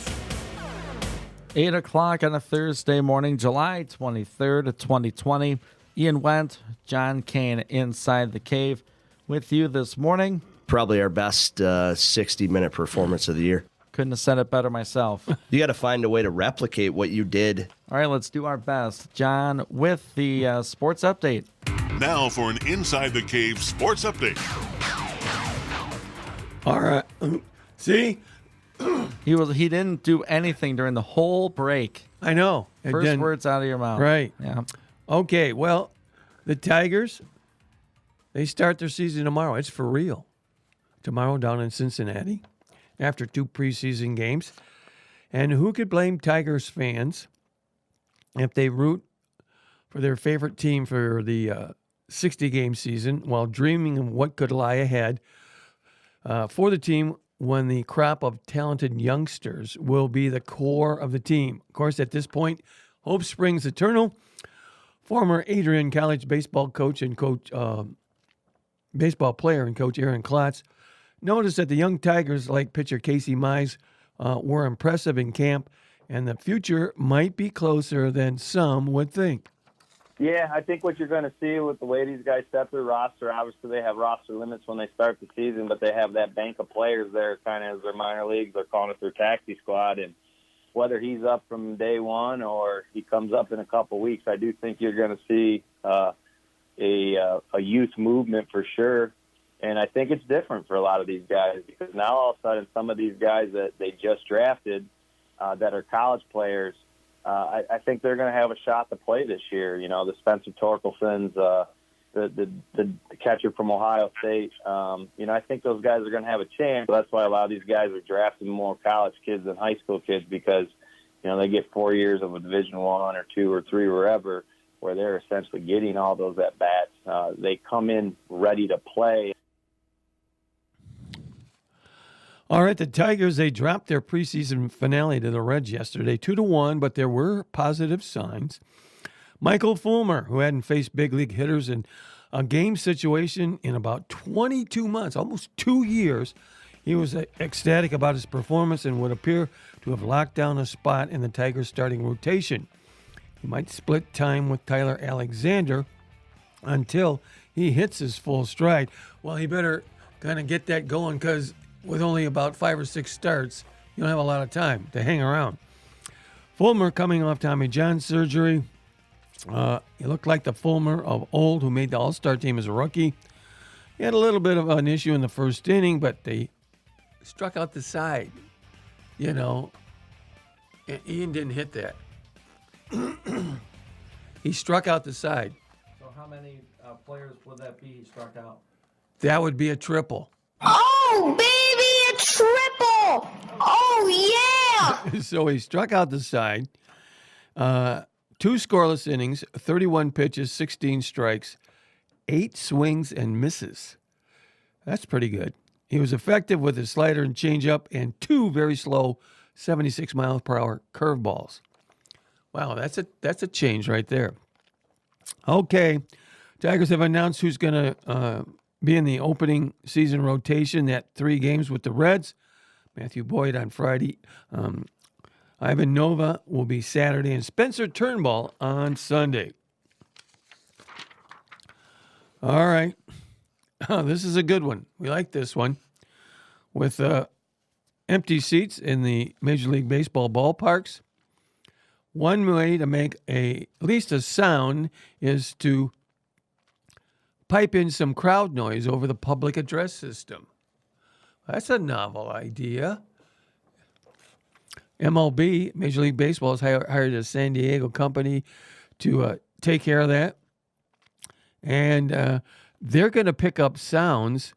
8 o'clock on a Thursday morning, July 23rd, 2020. Ian Wendt, John Kane inside the cave with you this morning. Probably our best 60-minute performance of the year. Couldn't have said it better myself. You got to find a way to replicate what you did. All right, let's do our best. John with the sports update. Now for an Inside the Cave sports update. All right. See? He didn't do anything during the whole break. I know. First words out of your mouth. Right. Yeah. Okay, well, the Tigers, they start their season tomorrow. It's for real. Tomorrow down in Cincinnati after 2 preseason games. And who could blame Tigers fans if they root for their favorite team for the 60-game season while dreaming of what could lie ahead for the team when the crop of talented youngsters will be the core of the team. Of course, at this point, hope springs eternal. Former Adrian College baseball coach and baseball player and coach Aaron Klotz noticed that the young Tigers, like pitcher Casey Mize, were impressive in camp, and the future might be closer than some would think. Yeah, I think what you're going to see with the way these guys set their roster, obviously they have roster limits when they start the season, but they have that bank of players there kind of as their minor leagues. They're calling it their taxi squad, and whether he's up from day one or he comes up in a couple weeks, I do think you're going to see a youth movement for sure. And I think it's different for a lot of these guys because now all of a sudden some of these guys that they just drafted that are college players, I think they're going to have a shot to play this year. You know, the Spencer Torkelsons, the catcher from Ohio State. I think those guys are going to have a chance. That's why a lot of these guys are drafting more college kids than high school kids because, they get 4 years of a Division I or 2 or 3, wherever, where they're essentially getting all those at-bats. They come in ready to play. All right, the Tigers, they dropped their preseason finale to the Reds yesterday, 2-1, but there were positive signs. Michael Fulmer, who hadn't faced big league hitters in a game situation in about 22 months, almost 2 years, he was ecstatic about his performance and would appear to have locked down a spot in the Tigers' starting rotation. He might split time with Tyler Alexander until he hits his full stride. Well, he better kind of get that going because with only about 5 or 6 starts, you don't have a lot of time to hang around. Fulmer coming off Tommy John surgery. He looked like the Fulmer of old who made the All-Star team as a rookie. He had a little bit of an issue in the first inning, but they struck out the side. And Ian didn't hit that. He struck out the side. So how many players would that be he struck out? That would be a triple. Oh, baby, a triple! Oh, yeah! So he struck out the side. 2 scoreless innings, 31 pitches, 16 strikes, 8 swings and misses. That's pretty good. He was effective with his slider and changeup and 2 very slow 76 miles per hour curveballs. Wow, that's a change right there. Okay, Tigers have announced who's going to be in the opening season rotation at 3 games with the Reds. Matthew Boyd on Friday. Ivan Nova will be Saturday, and Spencer Turnbull on Sunday. All right. This is a good one. We like this one. With empty seats in the Major League Baseball ballparks, one way to make at least a sound is to pipe in some crowd noise over the public address system. That's a novel idea. MLB, Major League Baseball, has hired a San Diego company to take care of that. And they're going to pick up sounds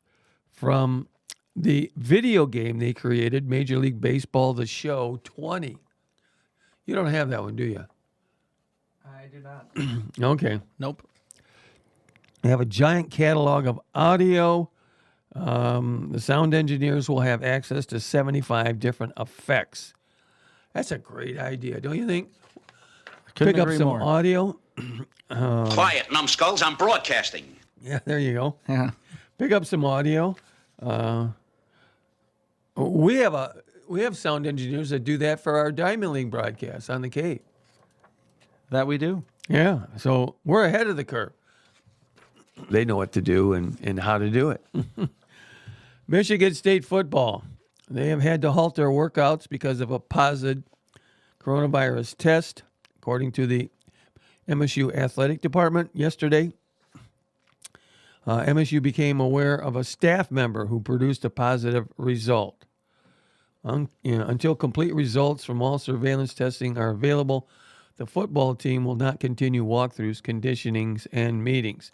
from the video game they created, Major League Baseball The Show 20. You don't have that one, do you? I do not. Okay. Nope. They have a giant catalog of audio. The sound engineers will have access to 75 different effects. That's a great idea, don't you think? Couldn't Pick up agree some more. audio. Quiet, numbskulls. I'm broadcasting. Yeah, there you go. Yeah. Pick up some audio. We have sound engineers that do that for our Diamond League broadcasts on the Cave. That we do. Yeah, so we're ahead of the curve. They know what to do and how to do it. Michigan State football. They have had to halt their workouts because of a positive coronavirus test, according to the MSU athletic department yesterday. MSU became aware of a staff member who produced a positive result. Until complete results from all surveillance testing are available, the football team will not continue walkthroughs, conditionings, and meetings.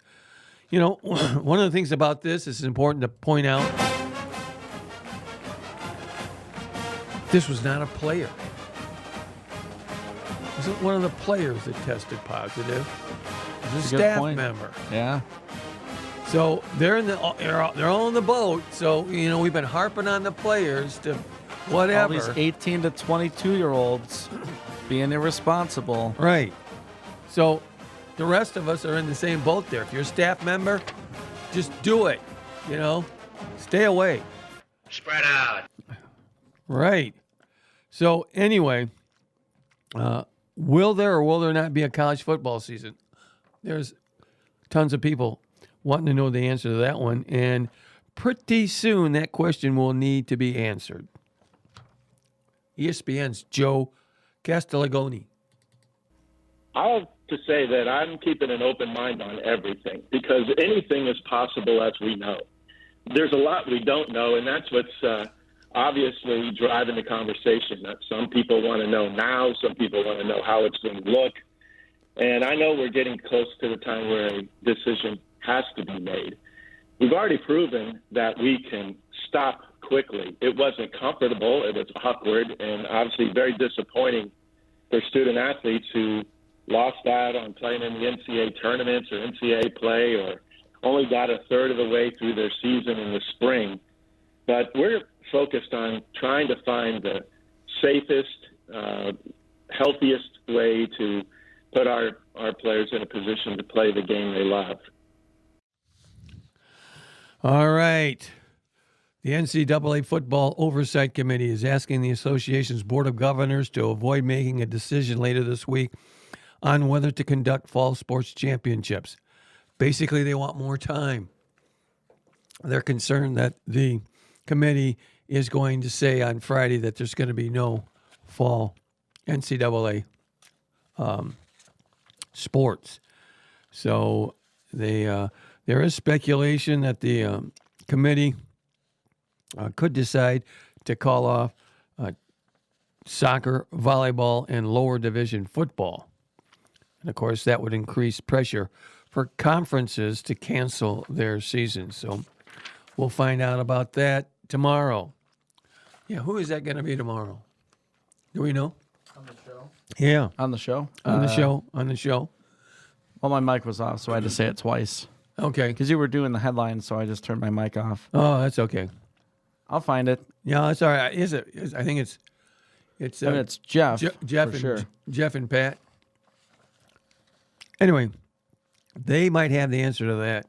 You know, one of the things about this is important to point out, this was not a player. It wasn't one of the players that tested positive. It was a staff member. Yeah. So they're all in the boat. So, you know, we've been harping on the players to whatever. All these 18 to 22-year-olds being irresponsible. Right. So the rest of us are in the same boat there. If you're a staff member, just do it. You know, stay away. Spread out. Right. So anyway, will there or will there not be a college football season? There's tons of people wanting to know the answer to that one. And pretty soon that question will need to be answered. ESPN's Joe Castiglione. I have to say that I'm keeping an open mind on everything because anything is possible, as we know. There's a lot we don't know, and that's what's obviously driving the conversation. That some people want to know now, some people want to know how it's going to look. And I know we're getting close to the time where a decision has to be made. We've already proven that we can stop quickly. It wasn't comfortable, it was awkward, and obviously very disappointing for student athletes who lost out on playing in the NCAA tournaments or NCAA play or only got a third of the way through their season in the spring. But we're focused on trying to find the safest, healthiest way to put our players in a position to play the game they love. All right. The NCAA Football Oversight Committee is asking the association's Board of Governors to avoid making a decision later this week on whether to conduct fall sports championships. Basically, they want more time. They're concerned that the committee is going to say on Friday that there's going to be no fall NCAA sports. So there is speculation that the committee could decide to call off soccer, volleyball, and lower division football. And, of course, that would increase pressure for conferences to cancel their season. So we'll find out about that tomorrow. Yeah, who is that going to be tomorrow? Do we know? On the show? Yeah. On the show? On the show. Well, my mic was off, so I had to say it twice. Okay. Because you were doing the headlines, so I just turned my mic off. Oh, that's okay. I'll find it. Yeah, that's all right. I think it's Jeff. Jeff for and sure. Jeff and Pat. Anyway, they might have the answer to that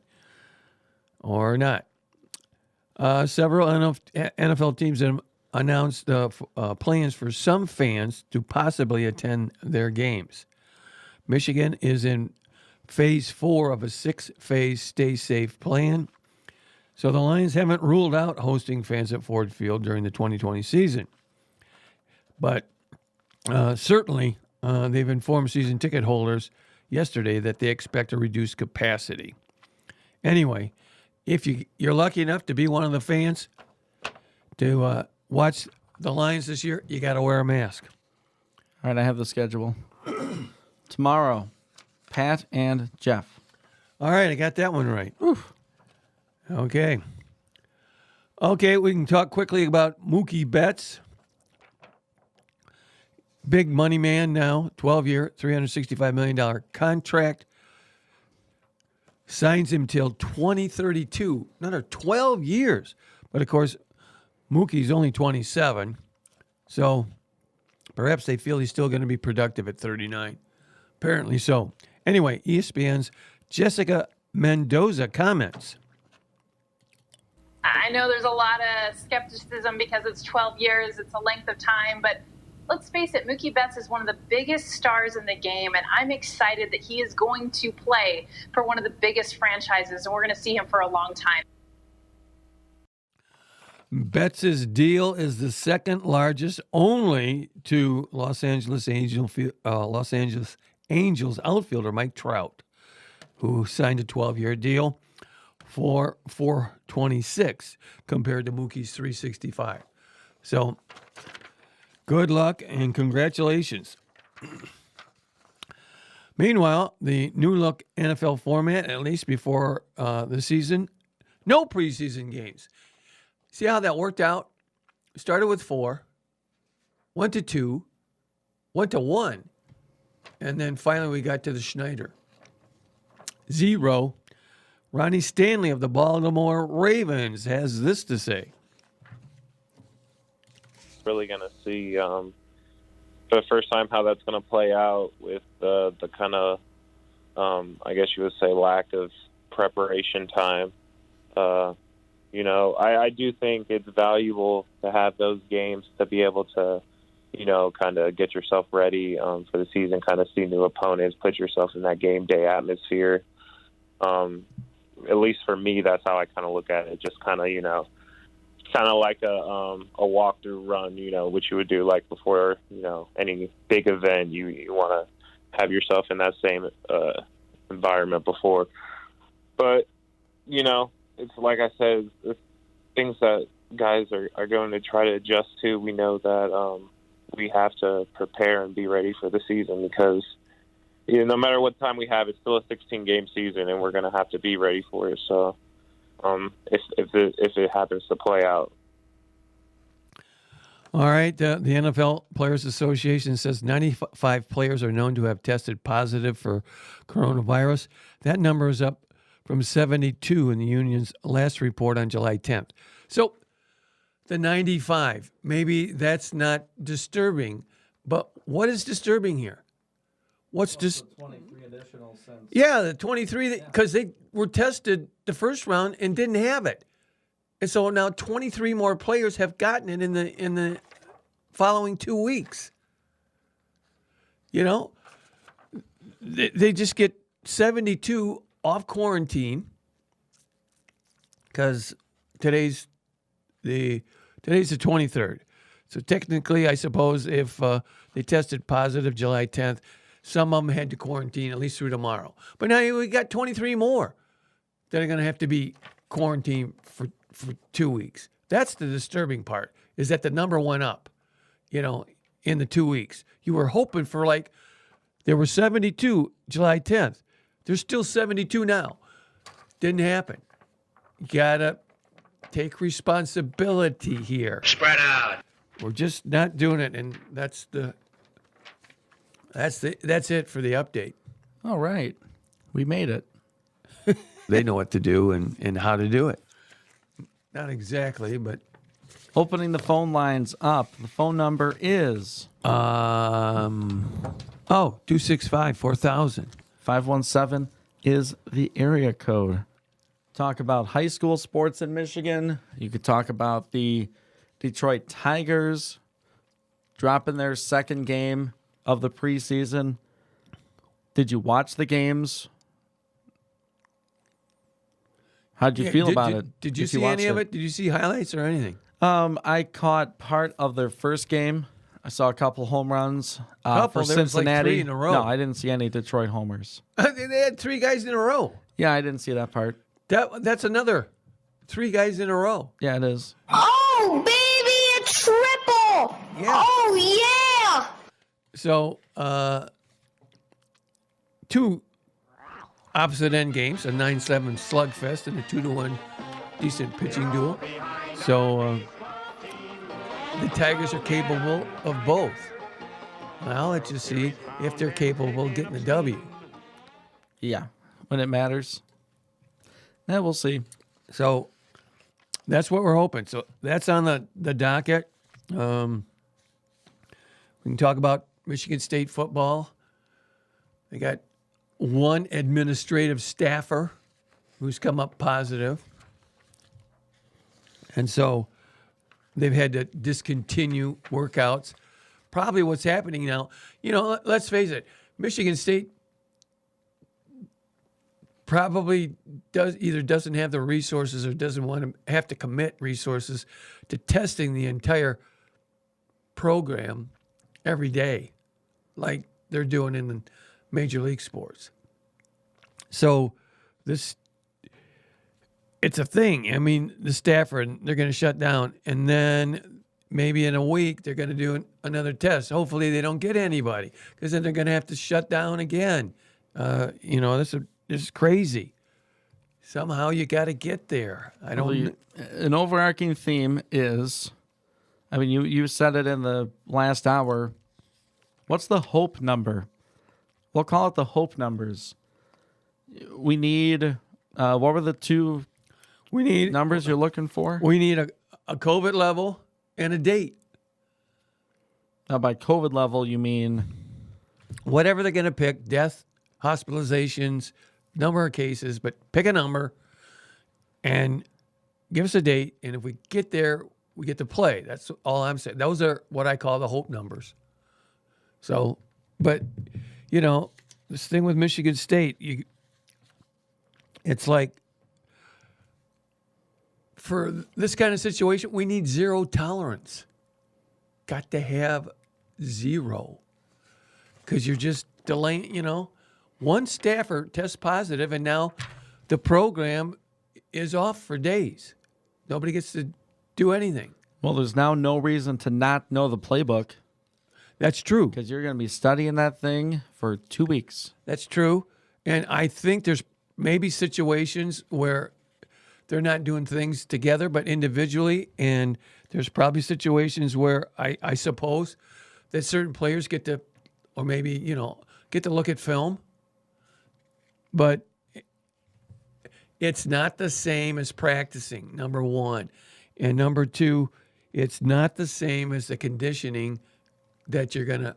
or not. Several NFL teams have announced plans for some fans to possibly attend their games. Michigan is in phase 4 of a 6-phase stay safe plan. So the Lions haven't ruled out hosting fans at Ford Field during the 2020 season. But certainly they've informed season ticket holders yesterday that they expect a reduced capacity. Anyway, if you're lucky enough to be one of the fans to watch the Lions this year, you got to wear a mask. All right, I have the schedule. Tomorrow, Pat and Jeff. All right, I got that one right. Oof. Okay, we can talk quickly about Mookie Betts. Big money man now, 12-year, $365 million contract. Signs him till 2032, another 12 years. But, of course, Mookie's only 27. So Perhaps they feel he's still going to be productive at 39. Apparently so. Anyway, ESPN's Jessica Mendoza comments. I know there's a lot of skepticism because it's 12 years, it's a length of time, but let's face it, Mookie Betts is one of the biggest stars in the game, and I'm excited that he is going to play for one of the biggest franchises, and we're going to see him for a long time. Betts' deal is the second largest, only to Los Angeles Angels outfielder Mike Trout, who signed a 12-year deal for $426 compared to Mookie's $365. So, good luck and congratulations. Meanwhile, the new-look NFL format, at least before the season, no preseason games. See how that worked out? Started with 4, went to 2, went to 1, and then finally we got to the Schneider. 0. Ronnie Stanley of the Baltimore Ravens has this to say. Really going to see for the first time how that's going to play out with the kind of, I guess you would say, lack of preparation time. I do think it's valuable to have those games to be able to, kind of get yourself ready for the season, kind of see new opponents, put yourself in that game day atmosphere. At least for me, that's how I kind of look at it. Just kind of, kind of like a walkthrough run, which you would do like before, any big event. You want to have yourself in that same environment before. But, it's like I said, it's things that guys are going to try to adjust to. We know that we have to prepare and be ready for the season because no matter what time we have, it's still a 16-game season, and we're going to have to be ready for it. So if it happens to play out. All right. The NFL Players Association says 95 players are known to have tested positive for coronavirus. That number is up from 72 in the union's last report on July 10th. So the 95, maybe that's not disturbing, but what is disturbing here? What's just 23 additional since. Yeah, the 23, because they were tested the first round and didn't have it. And so now 23 more players have gotten it in the following 2 weeks. They just get 72 off quarantine because today's the 23rd. So technically, I suppose if they tested positive July 10th, some of them had to quarantine at least through tomorrow. But now we got 23 more that are going to have to be quarantined for 2 weeks. That's the disturbing part, is that the number went up, in the 2 weeks. You were hoping for there were 72 July 10th. There's still 72 now. Didn't happen. You got to take responsibility here. Spread out. We're just not doing it, and that's it for the update. All right. We made it. They know what to do and how to do it. Not exactly, but opening the phone lines up. The phone number is 265-4000. 517 is the area code. Talk about high school sports in Michigan. You could talk about the Detroit Tigers dropping their second game of the preseason. Did you watch the games? How'd you feel about it? Did you see any of it? Did you see highlights or anything? I caught part of their first game. I saw a couple home runs for Cincinnati. Like 3 in a row. No, I didn't see any Detroit homers. They had 3 guys in a row. Yeah, I didn't see that part. That's another 3 guys in a row. Yeah, it is. Oh, baby, a triple! Yeah. Oh, yeah! So, 2 opposite end games, a 9-7 slugfest and a 2-1 decent pitching duel. So, the Tigers are capable of both. Now let's just see if they're capable of getting the W. Yeah, when it matters. Yeah, we'll see. So that's what we're hoping. So that's on the docket. We We can talk about Michigan State football. They got one administrative staffer who's come up positive. And so they've had to discontinue workouts. Probably what's happening now, let's face it, Michigan State probably doesn't have the resources or doesn't want to have to commit resources to testing the entire program every day like they're doing in the major league sports. So it's a thing. I mean, the Stafford, they're going to shut down, and then maybe in a week they're going to do another test. Hopefully they don't get anybody, because then they're going to have to shut down again. This is crazy. Somehow you got to get there. An overarching theme is, I mean, you said it in the last hour. What's the hope number? We'll call it the hope numbers. We need, what were the two numbers you're looking for? We need a COVID level and a date. Now, by COVID level, you mean? Whatever they're going to pick, death, hospitalizations, number of cases, but pick a number and give us a date. And if we get there, we get to play. That's all I'm saying. Those are what I call the hope numbers. So, but, this thing with Michigan State, it's like, for this kind of situation, we need zero tolerance. Got to have zero. Because you're just delaying, one staffer tests positive, and now the program is off for days. Nobody gets to do anything. Well, there's now no reason to not know the playbook. That's true. Because you're going to be studying that thing for 2 weeks. That's true. And I think there's maybe situations where they're not doing things together, but individually. And there's probably situations where I suppose that certain players get to, or maybe, get to look at film. But it's not the same as practicing, number one. And number two, it's not the same as the conditioning that you're going to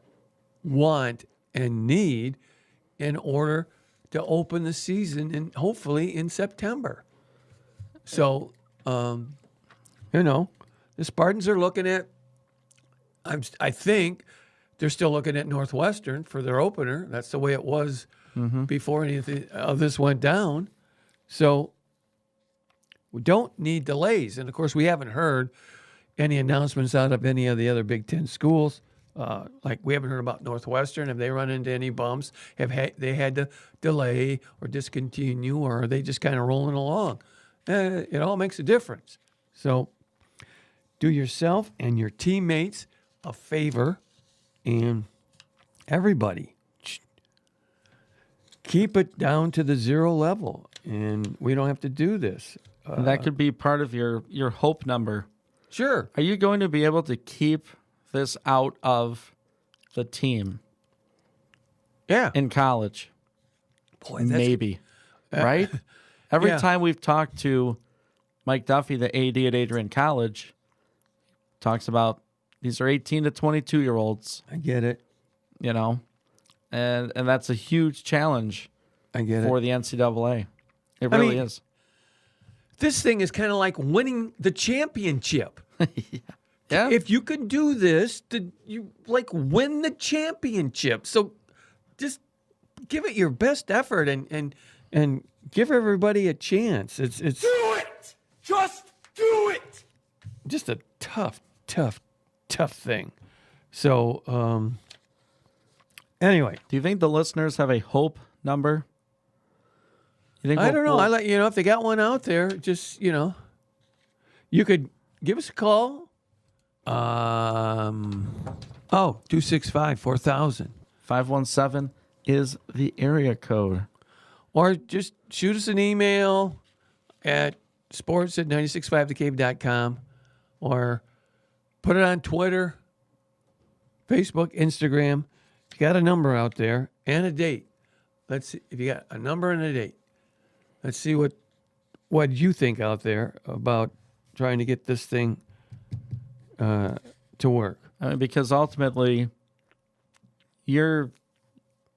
want and need in order to open the season, and hopefully in September. So, the Spartans are looking at, I think they're still looking at Northwestern for their opener. That's the way it was before anything of this went down. So we don't need delays. And, of course, we haven't heard any announcements out of any of the other Big Ten schools. Like we haven't heard about Northwestern. Have they run into any bumps? They had to delay or discontinue, or are they just kind of rolling along? It all makes a difference. So do yourself and your teammates a favor, and everybody, keep it down to the zero level, and we don't have to do this. That could be part of your hope number. Sure. Are you going to be able to keep this out of the team? Yeah. In college? Boy, maybe. Right? Every time we've talked to Mike Duffy, the AD at Adrian College, talks about these are 18 to 22-year-olds. I get it. And that's a huge challenge I get for the NCAA. It really is. This thing is kind of like winning the championship. Yeah. If you can do this, you win the championship. So just give it your best effort and give everybody a chance. It's do it. Just do it. Just a tough thing. So anyway, do you think the listeners have a hope number? You think I don't know. I let if they got one out there, just you could give us a call. 265-4000. 517 is the area code. Or just shoot us an email at sports@965thecave.com, or put it on Twitter, Facebook, Instagram. If you got a number out there and a date, let's see if you got a number and a date. Let's see what you think out there about trying to get this thing to work. Because ultimately, you're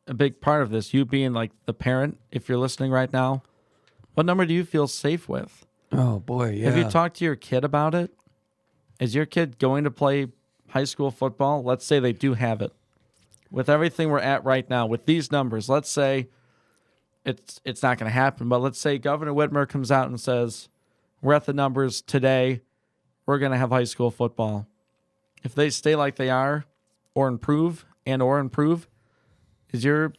a big part of this, you being like the parent, if you're listening right now, what number do you feel safe with? Oh, boy, yeah. Have you talked to your kid about it? Is your kid going to play high school football? Let's say they do have it. With everything we're at right now, with these numbers, let's say it's not going to happen, but let's say Governor Whitmer comes out and says, we're at the numbers today, we're going to have high school football. If they stay like they are or improve, is your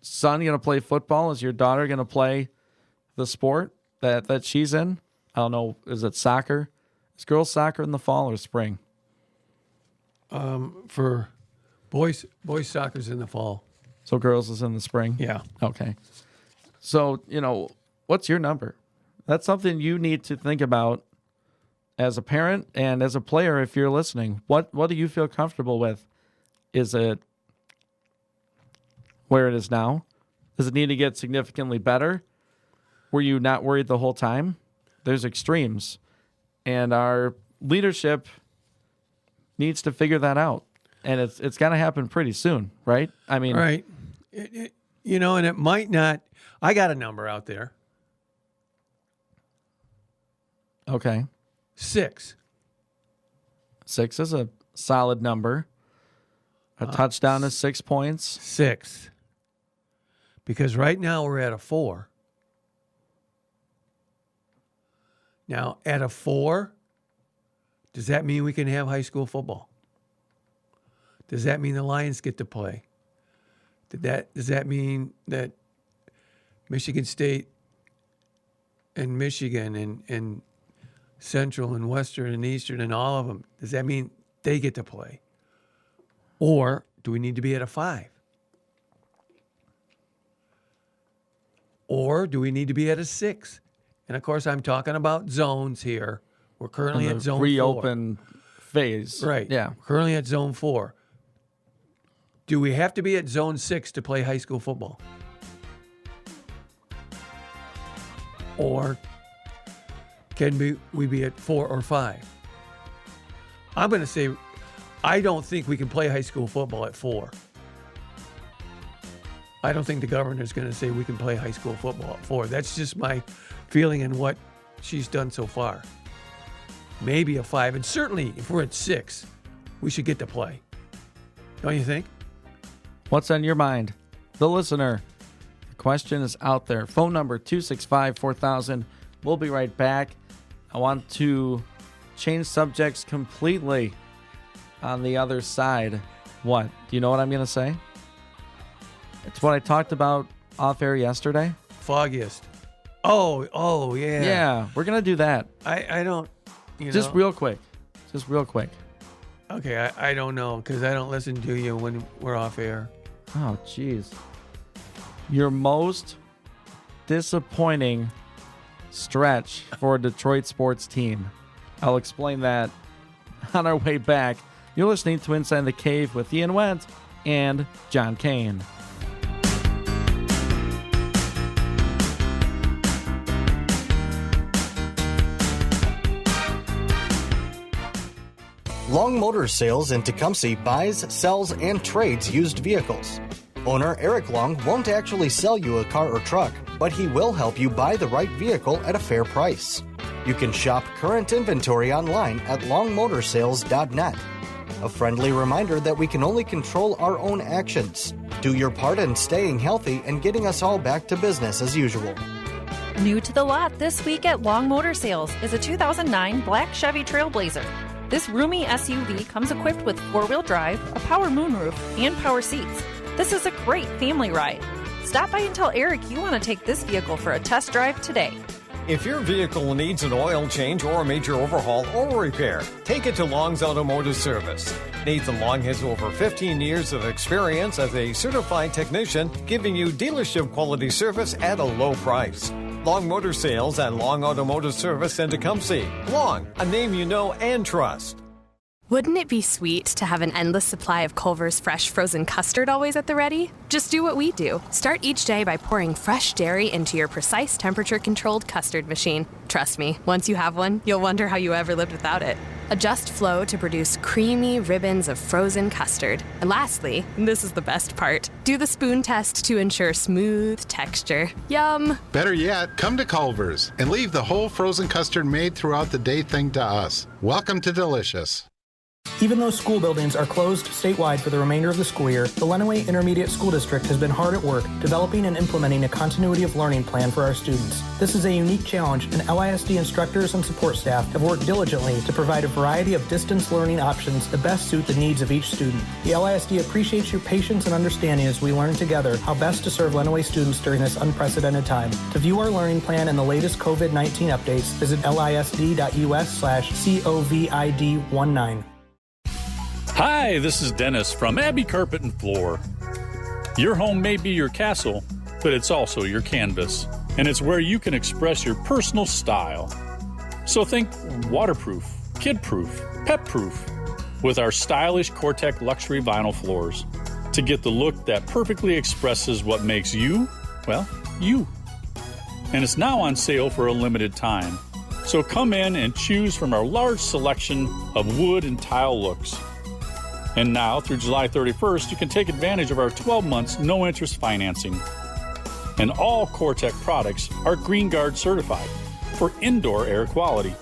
son going to play football? Is your daughter going to play the sport that she's in? I don't know. Is it soccer? Is girls soccer in the fall or spring? For boys soccer's in the fall. So girls is in the spring? Yeah. Okay. So, what's your number? That's something you need to think about as a parent and as a player if you're listening. What do you feel comfortable with? Is it where it is now? Does it need to get significantly better? Were you not worried the whole time? There's extremes. And our leadership needs to figure that out. And it's got to happen pretty soon, right? I mean... Right. And it might not... I got a number out there. Okay. 6. 6 is a solid number. A touchdown is 6 points. 6. Because right now we're at a 4. Now, at a 4, does that mean we can have high school football? Does that mean the Lions get to play? Does that mean that Michigan State and Michigan and Central and Western and Eastern and all of them, does that mean they get to play? Or do we need to be at a 5? Or do we need to be at a 6? And, of course, I'm talking about zones here. We're currently at zone 4. Reopen phase. Right. Yeah. We're currently at zone 4. Do we have to be at zone 6 to play high school football? Or can we be at 4 or 5? I'm going to say I don't think we can play high school football at 4. I don't think the governor's going to say we can play high school football at 4. That's just my feeling and what she's done so far. Maybe a 5. And certainly, if we're at 6, we should get to play. Don't you think? What's on your mind? The listener. The question is out there. Phone number 265-4000. We'll be right back. I want to change subjects completely on the other side. What? Do you know what I'm going to say? It's what I talked about off air yesterday. Foggiest. Oh, yeah. Yeah, we're going to do that. I don't, Just real quick. Okay, I don't know because I don't listen to you when we're off air. Oh, jeez. Your most disappointing stretch for a Detroit sports team. I'll explain that on our way back. You're listening to Inside the Cave with Ian Wendt and John Kane. Long Motor Sales in Tecumseh buys, sells, and trades used vehicles. Owner Eric Long won't actually sell you a car or truck, but he will help you buy the right vehicle at a fair price. You can shop current inventory online at longmotorsales.net. A friendly reminder that we can only control our own actions. Do your part in staying healthy and getting us all back to business as usual. New to the lot this week at Long Motor Sales is a 2009 black Chevy Trailblazer. This roomy SUV comes equipped with 4-wheel drive, a power moonroof, and power seats. This is a great family ride. Stop by and tell Eric you want to take this vehicle for a test drive today. If your vehicle needs an oil change or a major overhaul or repair, take it to Long's Automotive Service. Nathan Long has over 15 years of experience as a certified technician, giving you dealership quality service at a low price. Long Motor Sales and Long Automotive Service in Tecumseh. Long, a name you know and trust. Wouldn't it be sweet to have an endless supply of Culver's fresh frozen custard always at the ready? Just do what we do. Start each day by pouring fresh dairy into your precise temperature-controlled custard machine. Trust me, once you have one, you'll wonder how you ever lived without it. Adjust flow to produce creamy ribbons of frozen custard. And lastly, and this is the best part, do the spoon test to ensure smooth texture. Yum! Better yet, come to Culver's and leave the whole frozen custard made throughout the day thing to us. Welcome to Delicious. Even though school buildings are closed statewide for the remainder of the school year, the Lenawee Intermediate School District has been hard at work developing and implementing a continuity of learning plan for our students. This is a unique challenge, and LISD instructors and support staff have worked diligently to provide a variety of distance learning options that best suit the needs of each student. The LISD appreciates your patience and understanding as we learn together how best to serve Lenawee students during this unprecedented time. To view our learning plan and the latest COVID-19 updates, visit lisd.us/COVID19. Hi, this is Dennis from Abbey Carpet and Floor. Your home may be your castle, but it's also your canvas, and it's where you can express your personal style. So think waterproof, kid-proof, pet-proof with our stylish Cortec luxury vinyl floors to get the look that perfectly expresses what makes you, well, you. And it's now on sale for a limited time. So come in and choose from our large selection of wood and tile looks. And now, through July 31st, you can take advantage of our 12 months no-interest financing. And all Cortec products are Green Guard certified for indoor air quality.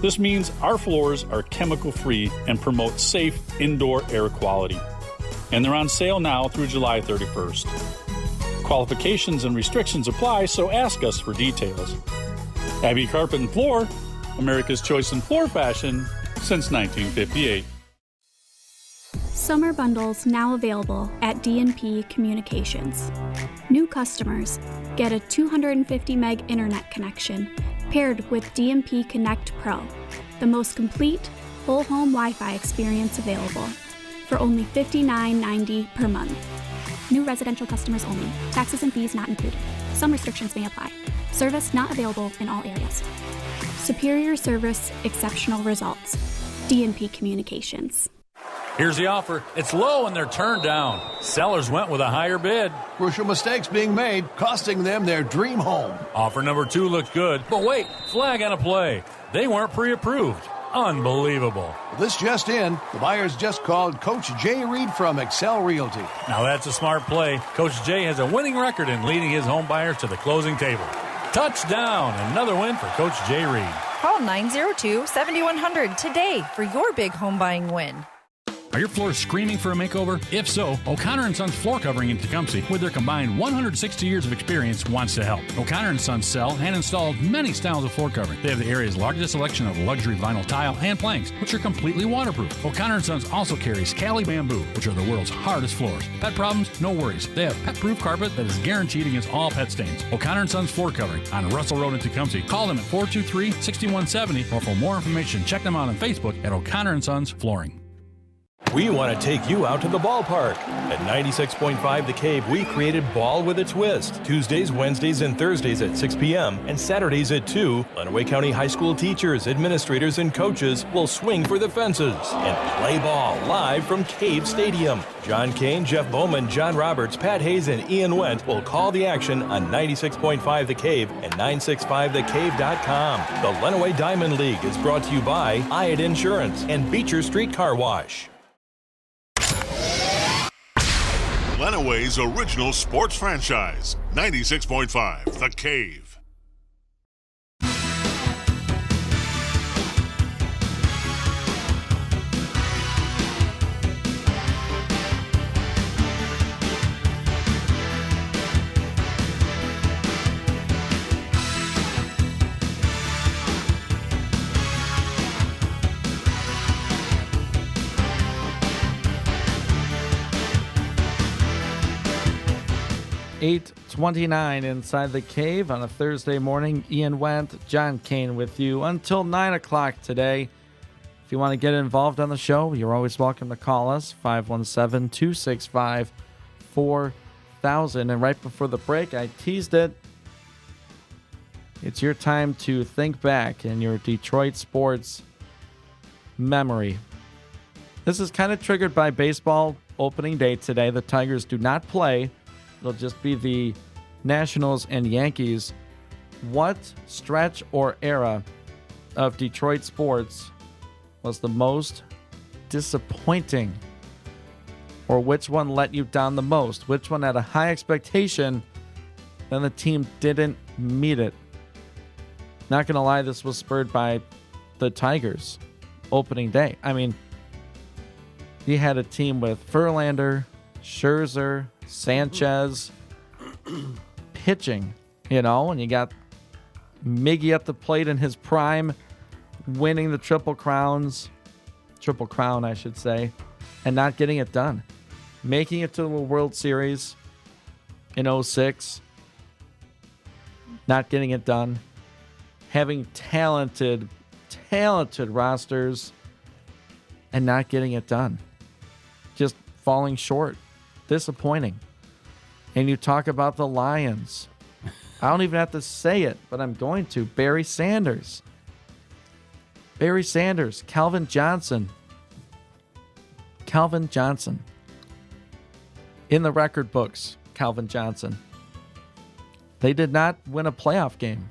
This means our floors are chemical-free and promote safe indoor air quality. And they're on sale now through July 31st. Qualifications and restrictions apply, so ask us for details. Abbey Carpet and Floor, America's choice in floor fashion since 1958. Summer bundles now available at D&P Communications. New customers get a 250 meg internet connection paired with D&P Connect Pro, the most complete whole home Wi-Fi experience available, for only $59.90 per month. New residential customers only. Taxes and fees not included. Some restrictions may apply. Service not available in all areas. Superior service, exceptional results. D&P Communications. Here's the offer. It's low and they're turned down. Sellers went with a higher bid. Crucial mistakes being made, costing them their dream home. Offer number 2 looked good, but wait, flag on a play. They weren't pre-approved. Unbelievable. This just in, the buyers just called Coach Jay Reed from Excel Realty. Now that's a smart play. Coach Jay has a winning record in leading his home buyers to the closing table. Touchdown! Another win for Coach Jay Reed. Call 902-7100 today for your big home buying win. Are your floors screaming for a makeover? If so, O'Connor & Sons Floor Covering in Tecumseh, with their combined 160 years of experience, wants to help. O'Connor & Sons sell and install many styles of floor covering. They have the area's largest selection of luxury vinyl tile and planks, which are completely waterproof. O'Connor & Sons also carries Cali Bamboo, which are the world's hardest floors. Pet problems? No worries. They have pet-proof carpet that is guaranteed against all pet stains. O'Connor & Sons Floor Covering on Russell Road in Tecumseh. Call them at 423-6170, or for more information, check them out on Facebook at O'Connor & Sons Flooring. We want to take you out to the ballpark. At 96.5 The Cave, we created Ball with a Twist. Tuesdays, Wednesdays, and Thursdays at 6 p.m. and Saturdays at 2. Lenawee County High School teachers, administrators, and coaches will swing for the fences and play ball live from Cave Stadium. John Kane, Jeff Bowman, John Roberts, Pat Hayes, and Ian Wendt will call the action on 96.5 The Cave and 965thecave.com. The Lenawee Diamond League is brought to you by Hyatt Insurance and Beecher Street Car Wash. Lenawee's original sports franchise, 96.5 The Cave. .29 inside the cave on a Thursday morning. Ian Wendt, John Kane with you until 9 o'clock today. If you want to get involved on the show, you're always welcome to call us, 517-265-4000. And right before the break, I teased it. It's your time to think back in your Detroit sports memory. This is kind of triggered by baseball opening day today. The Tigers do not play. It'll just be the Nationals and Yankees. What stretch or era of Detroit sports was the most disappointing? Or which one let you down the most? Which one had a high expectation and the team didn't meet it? Not going to lie, this was spurred by the Tigers opening day. I mean, you had a team with Verlander, Scherzer, Sanchez pitching, and you got Miggy at the plate in his prime, winning the Triple Crown, I should say, and not getting it done. Making it to the World Series in 2006, not getting it done. Having talented rosters and not getting it done. Just falling short. Disappointing. And you talk about the Lions. I don't even have to say it, but I'm going to. Barry Sanders. Calvin Johnson. In the record books, Calvin Johnson. They did not win a playoff game.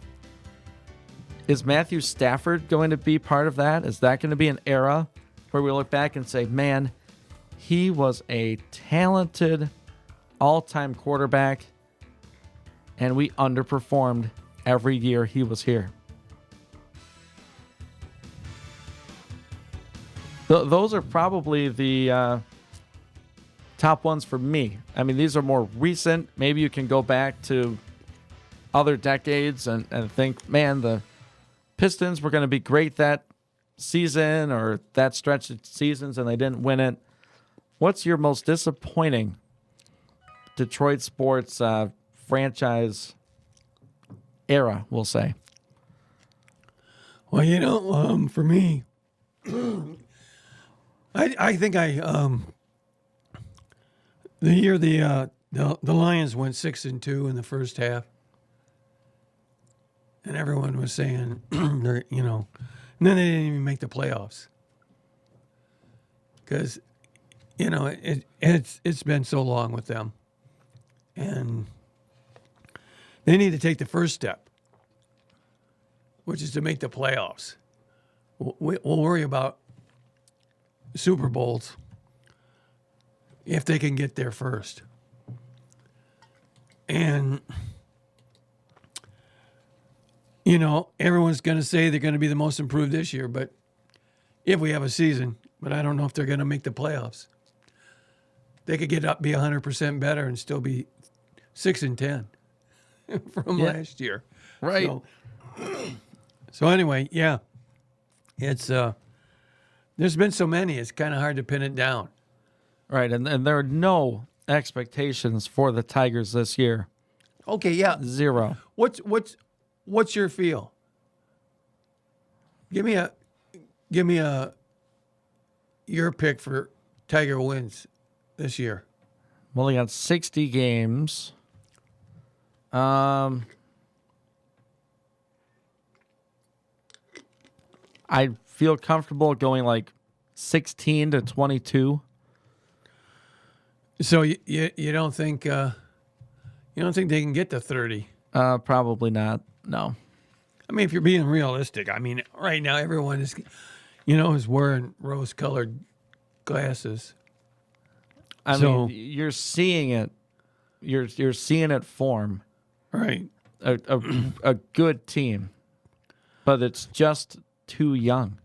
Is Matthew Stafford going to be part of that? Is that going to be an era where we look back and say, man, he was a talented all-time quarterback, and we underperformed every year he was here? Those are probably the top ones for me. I mean, these are more recent. Maybe you can go back to other decades and think, man, the Pistons were going to be great that season or that stretch of seasons and they didn't win it. What's your most disappointing Detroit sports franchise era, we'll say? Well, for me, I think the year the Lions went 6-2 in the first half, and everyone was saying, and then they didn't even make the playoffs because it's been so long with them, and they need to take the first step, which is to make the playoffs. We'll worry about Super Bowls if they can get there first. And, everyone's going to say they're going to be the most improved this year, but if we have a season, but I don't know if they're going to make the playoffs. They could be 100% better and still be 6-10 from last year. Right. So anyway, yeah, it's there's been so many, it's kind of hard to pin it down. Right, and there are no expectations for the Tigers this year. Okay, yeah, 0. What's your feel? Give me your pick for Tiger wins this year. Well, they got 60 games. I feel comfortable going like 16-22. So you don't think they can get to 30? Probably not. No. I mean, if you're being realistic, right now everyone is wearing rose-colored glasses. I mean, you're seeing it. You're seeing it form. Right. A good team, but it's just too young.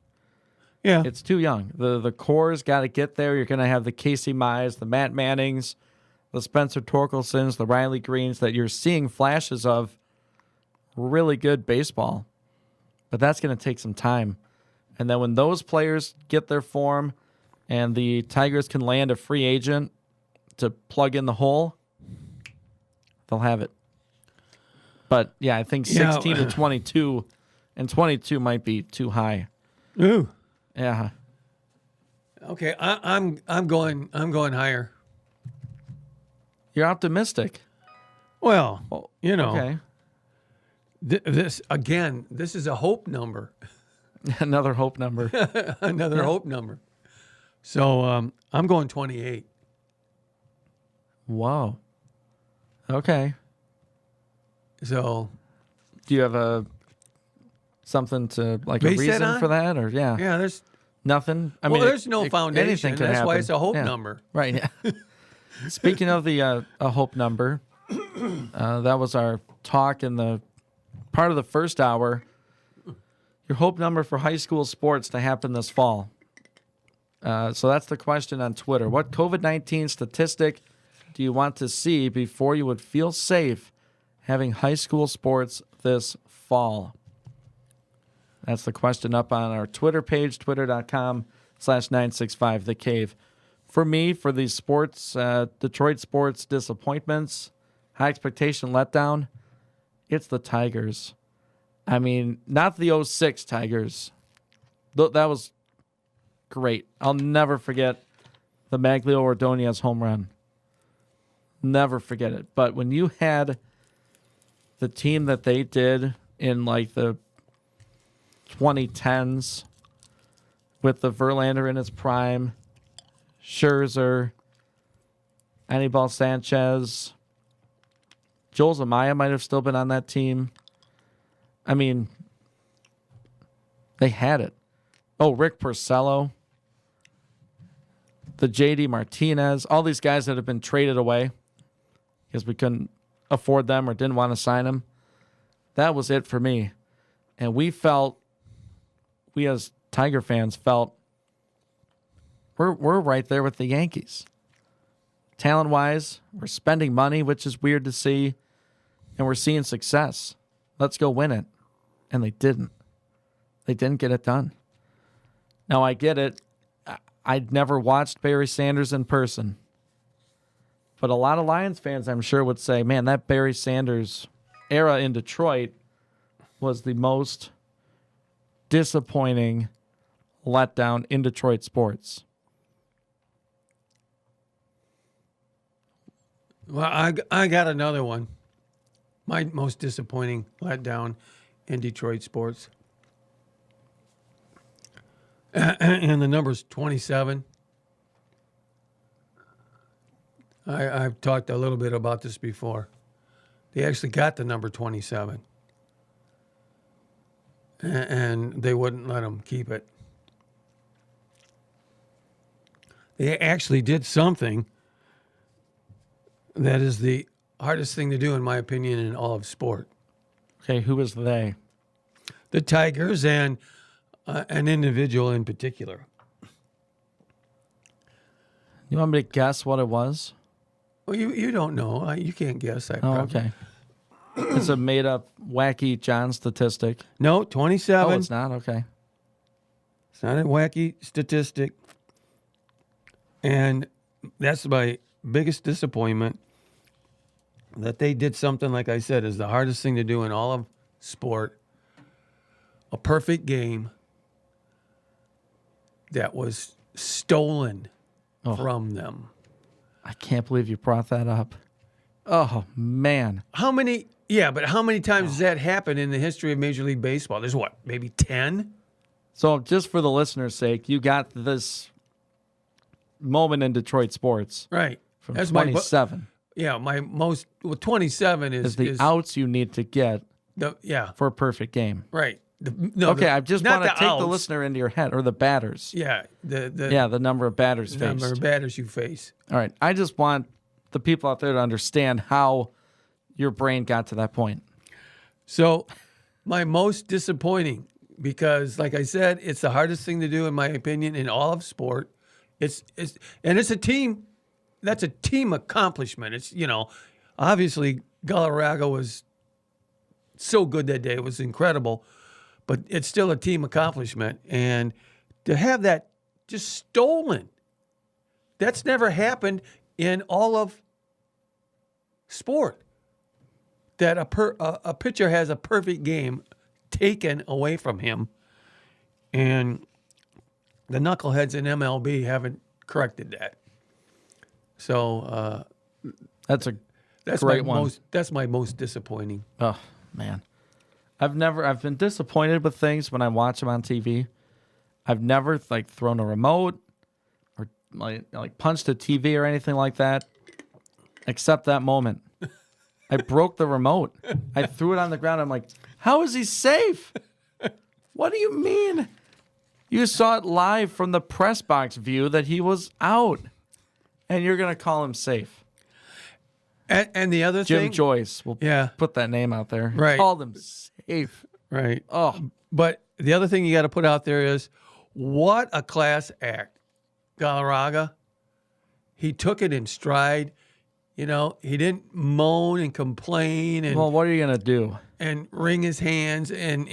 Yeah. It's too young. The core's got to get there. You're going to have the Casey Mize, the Matt Mannings, the Spencer Torkelsons, the Riley Greens that you're seeing flashes of really good baseball. But that's going to take some time. And then when those players get their form and the Tigers can land a free agent to plug in the hole, they'll have it. But, yeah, I think 16-22 and 22 might be too high. Ooh. Yeah. Okay, I'm going higher. You're optimistic. Well, Okay. This is a hope number. Another hope number. Another hope number. So I'm going 28. Wow. Okay. So, do you have something to like a base reason that on? for that, or yeah? Yeah, there's Nothing. I Well, mean, there's no foundation. Anything can That's happen. why it's a hope Yeah. number. Right. Yeah. Speaking of the a hope number, that was our talk in the part of the first hour. Your hope number for high school sports to happen this fall. So that's the question on Twitter. What COVID-19 statistic do you want to see before you would feel safe having high school sports this fall? That's the question up on our Twitter page, twitter.com/965thecave. For me, for these sports, Detroit sports disappointments, high expectation letdown, it's the Tigers. I mean, not the 06 Tigers. That was great. I'll never forget the Maglio Ordonez home run. Never forget it. But when you had the team that they did in like the 2010s with the Verlander in his prime, Scherzer, Anibal Sanchez, Joel Zamaya might have still been on that team. I mean, they had it. Oh, Rick Porcello, the J.D. Martinez, all these guys that have been traded away because we couldn't afford them or didn't want to sign them. That was it for me. And we as Tiger fans felt, we're right there with the Yankees. Talent-wise, we're spending money, which is weird to see, and we're seeing success. Let's go win it. And they didn't. They didn't get it done. Now, I get it. I'd never watched Barry Sanders in person. But a lot of Lions fans, I'm sure, would say, man, that Barry Sanders era in Detroit was the most disappointing letdown in Detroit sports. Well, I got another one. My most disappointing letdown in Detroit sports. And the number's 27. I've talked a little bit about this before. They actually got the number 27. And they wouldn't let them keep it. They actually did something that is the hardest thing to do, in my opinion, in all of sport. Okay, who was they? The Tigers and an individual in particular. You want me to guess what it was? Well, you don't know. You can't guess. Okay. It's a made-up, wacky John statistic. No, 27. Oh, it's not? Okay. It's not a wacky statistic. And that's my biggest disappointment, that they did something, like I said, is the hardest thing to do in all of sport. A perfect game that was stolen from them. I can't believe you brought that up. Oh, man. How many times has that happened in the history of Major League Baseball? There's what, maybe 10? So just for the listener's sake, you got this moment in Detroit sports. Right. From That's 27. My most, 27 is the outs you need to get for a perfect game. Right. I just want to take the listener into your head, or the batters. Yeah. The number of batters faced. Number of batters you face. All right. I just want the people out there to understand how your brain got to that point. So, my most disappointing, because like I said, it's the hardest thing to do, in my opinion, in all of sport. It's a team. That's a team accomplishment. It's, obviously Galarraga was so good that day. It was incredible, but it's still a team accomplishment. And to have that just stolen, that's never happened in all of sport. That a pitcher has a perfect game taken away from him, and the knuckleheads in MLB haven't corrected that. So that's great one. That's my most disappointing. Oh man, I've been disappointed with things when I watch them on TV. I've never thrown a remote or like punched a TV or anything like that, except that moment. I broke the remote. I threw it on the ground. I'm like, how is he safe? What do you mean? You saw it live from the press box view that he was out, and you're going to call him safe. And the other thing, Jim Joyce will put that name out there. Right. Called him safe. Right. Oh, but the other thing you got to put out there is what a class act. Galarraga, he took it in stride. You know, he didn't moan and complain and well, what are you going to do? And wring his hands and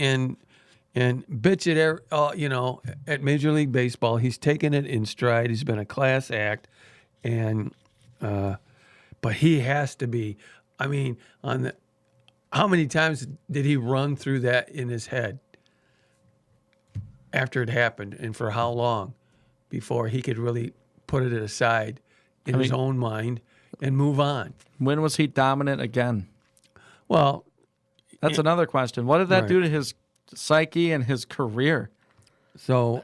bitch it at Major League Baseball. He's taken it in stride. He's been a class act, and but he has to be. I mean, how many times did he run through that in his head after it happened, and for how long before he could really put it aside in his own mind and move on? When was he dominant again? Well, that's another question. What did that do to his psyche and his career? So,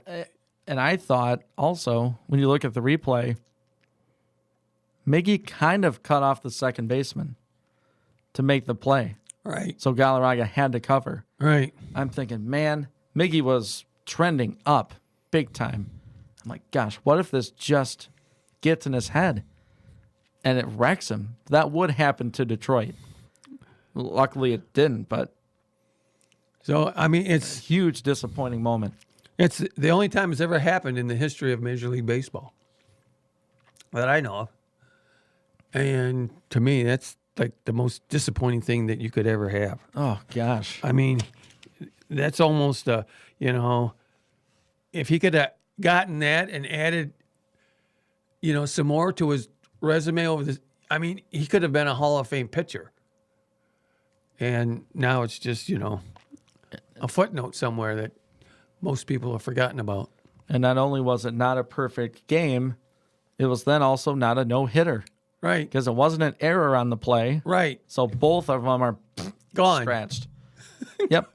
and I thought also, when you look at the replay, Miggy kind of cut off the second baseman to make the play. Right. So Galarraga had to cover. Right. I'm thinking, man, Miggy was trending up big time. I'm like, gosh, what if this just gets in his head and it wrecks him? That would happen to Detroit. Luckily, it didn't, but so I mean, it's a huge disappointing moment. It's the only time it's ever happened in the history of Major League Baseball that I know of. And to me, that's like the most disappointing thing that you could ever have. Oh, gosh. I mean, that's almost, if he could have gotten that and added, some more to his resume over this, I mean, he could have been a Hall of Fame pitcher. And now it's just, a footnote somewhere that most people have forgotten about. And not only was it not a perfect game, it was then also not a no-hitter. Right. Because it wasn't an error on the play. Right. So both of them are gone. Scratched. Yep.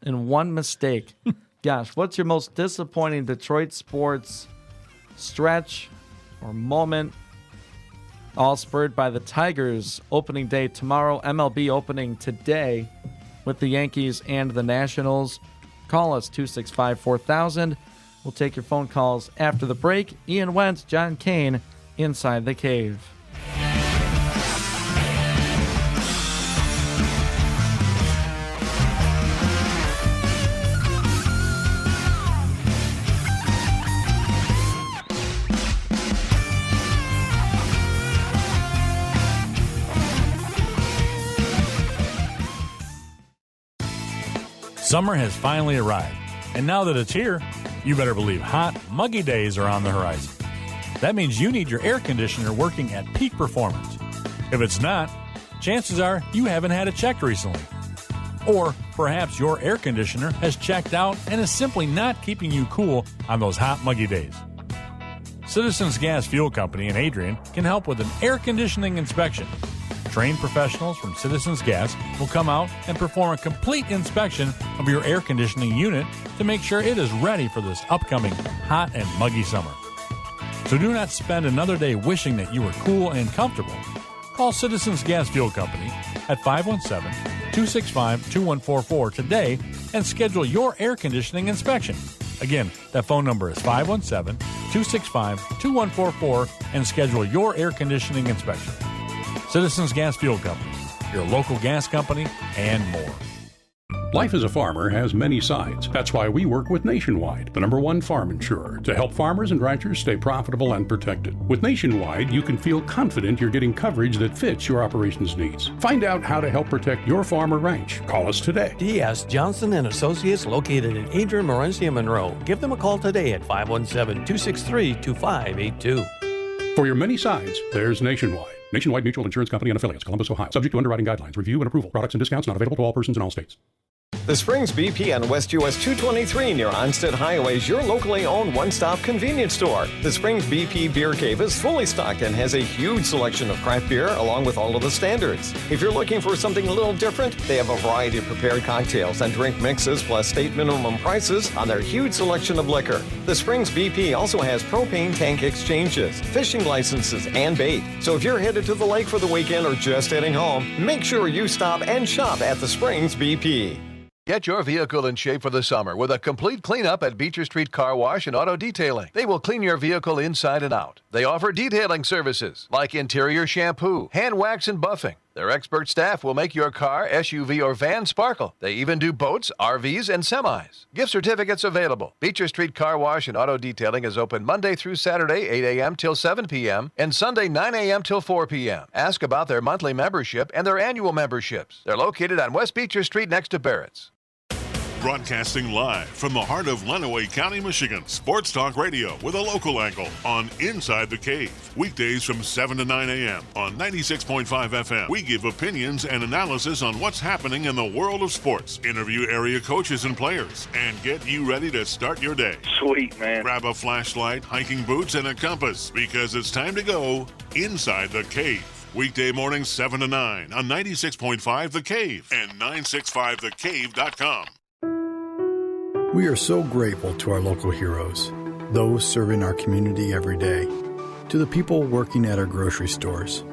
And one mistake. Gosh, what's your most disappointing Detroit sports stretch or moment? All spurred by the Tigers opening day tomorrow. MLB opening today with the Yankees and the Nationals. Call us 265-4000. We'll take your phone calls after the break. Ian Wentz, John Kane, Inside the Cave. Summer has finally arrived, and now that it's here, you better believe hot, muggy days are on the horizon. That means you need your air conditioner working at peak performance. If it's not, chances are you haven't had it checked recently. Or perhaps your air conditioner has checked out and is simply not keeping you cool on those hot, muggy days. Citizens Gas Fuel Company in Adrian can help with an air conditioning inspection. Trained professionals from Citizens Gas will come out and perform a complete inspection of your air conditioning unit to make sure it is ready for this upcoming hot and muggy summer. So do not spend another day wishing that you were cool and comfortable. Call Citizens Gas Fuel Company at 517-265-2144 today and schedule your air conditioning inspection. Again, that phone number is 517-265-2144 and schedule your air conditioning inspection. Citizens Gas Fuel Company, your local gas company, and more. Life as a farmer has many sides. That's why we work with Nationwide, the #1 farm insurer, to help farmers and ranchers stay profitable and protected. With Nationwide, you can feel confident you're getting coverage that fits your operations needs. Find out how to help protect your farm or ranch. Call us today. D.S. Johnson and Associates, located in Adrian, Morenci, and Monroe. Give them a call today at 517-263-2582. For your many sides, there's Nationwide. Nationwide Mutual Insurance Company and Affiliates, Columbus, Ohio. Subject to underwriting guidelines, review, and approval. Products and discounts not available to all persons in all states. The Springs BP on West US 223 near Onstead Highway is your locally owned one-stop convenience store. The Springs BP Beer Cave is fully stocked and has a huge selection of craft beer along with all of the standards. If you're looking for something a little different, they have a variety of prepared cocktails and drink mixes plus state minimum prices on their huge selection of liquor. The Springs BP also has propane tank exchanges, fishing licenses, and bait. So if you're headed to the lake for the weekend or just heading home, make sure you stop and shop at the Springs BP. Get your vehicle in shape for the summer with a complete cleanup at Beecher Street Car Wash and Auto Detailing. They will clean your vehicle inside and out. They offer detailing services like interior shampoo, hand wax, and buffing. Their expert staff will make your car, SUV, or van sparkle. They even do boats, RVs, and semis. Gift certificates available. Beecher Street Car Wash and Auto Detailing is open Monday through Saturday, 8 a.m. till 7 p.m., and Sunday, 9 a.m. till 4 p.m. Ask about their monthly membership and their annual memberships. They're located on West Beecher Street next to Barrett's. Broadcasting live from the heart of Lenawee County, Michigan. Sports Talk Radio with a local angle on Inside the Cave. Weekdays from 7 to 9 a.m. on 96.5 FM. We give opinions and analysis on what's happening in the world of sports. Interview area coaches and players and get you ready to start your day. Sweet, man. Grab a flashlight, hiking boots, and a compass because it's time to go Inside the Cave. Weekday mornings 7 to 9 on 96.5 The Cave and 965thecave.com. We are so grateful to our local heroes, those serving our community every day, to the people working at our grocery stores.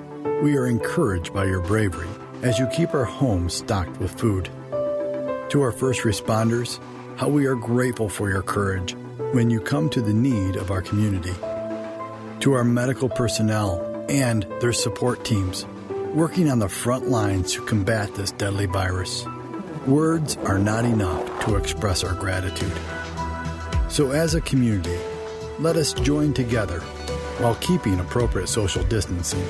We are encouraged by your bravery as you keep our homes stocked with food. To our first responders, how we are grateful for your courage when you come to the need of our community. To our medical personnel and their support teams, working on the front lines to combat this deadly virus. Words are not enough to express our gratitude. So as a community, let us join together while keeping appropriate social distancing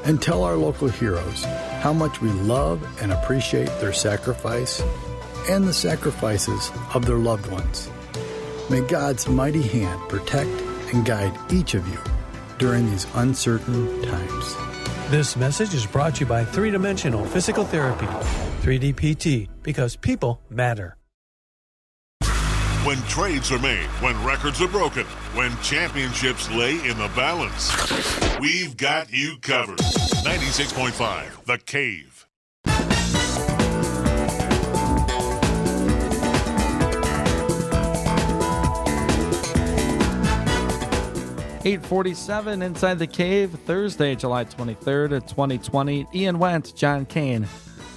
and tell our local heroes how much we love and appreciate their sacrifice and the sacrifices of their loved ones. May God's mighty hand protect and guide each of you during these uncertain times. This message is brought to you by 3-Dimensional Physical Therapy, 3D PT, because people matter. When trades are made, when records are broken, when championships lay in the balance, we've got you covered. 96.5, The Cave. 8:47 Inside the Cave, Thursday, July 23rd of 2020. Ian Wentz, John Kane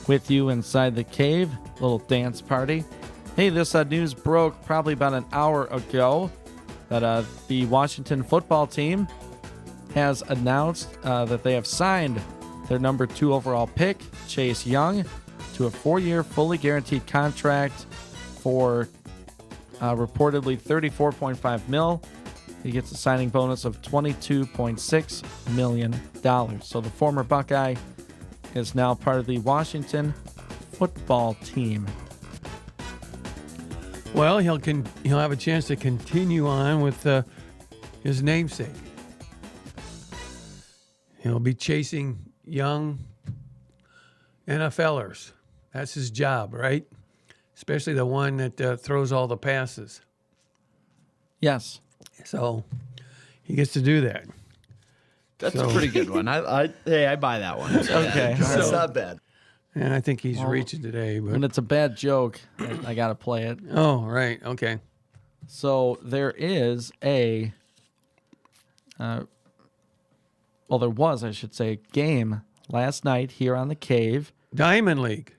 with you inside the cave. Little dance party. Hey, this news broke probably about an hour ago that the Washington football team has announced that they have signed their number 2 overall pick, Chase Young, to a 4-year fully guaranteed contract for reportedly $34.5 million. He gets a signing bonus of $22.6 million. So the former Buckeye is now part of the Washington football team. Well, he'll have a chance to continue on with his namesake. He'll be chasing young NFLers. That's his job, right? Especially the one that throws all the passes. Yes. So he gets to do that. That's a pretty good one. I buy that one. Okay. That's not bad. And I think he's reaching today. But when it's a bad joke, I got to play it. Oh, right. Okay. So there is a, there was, I should say, game last night here on the Cave. Diamond League.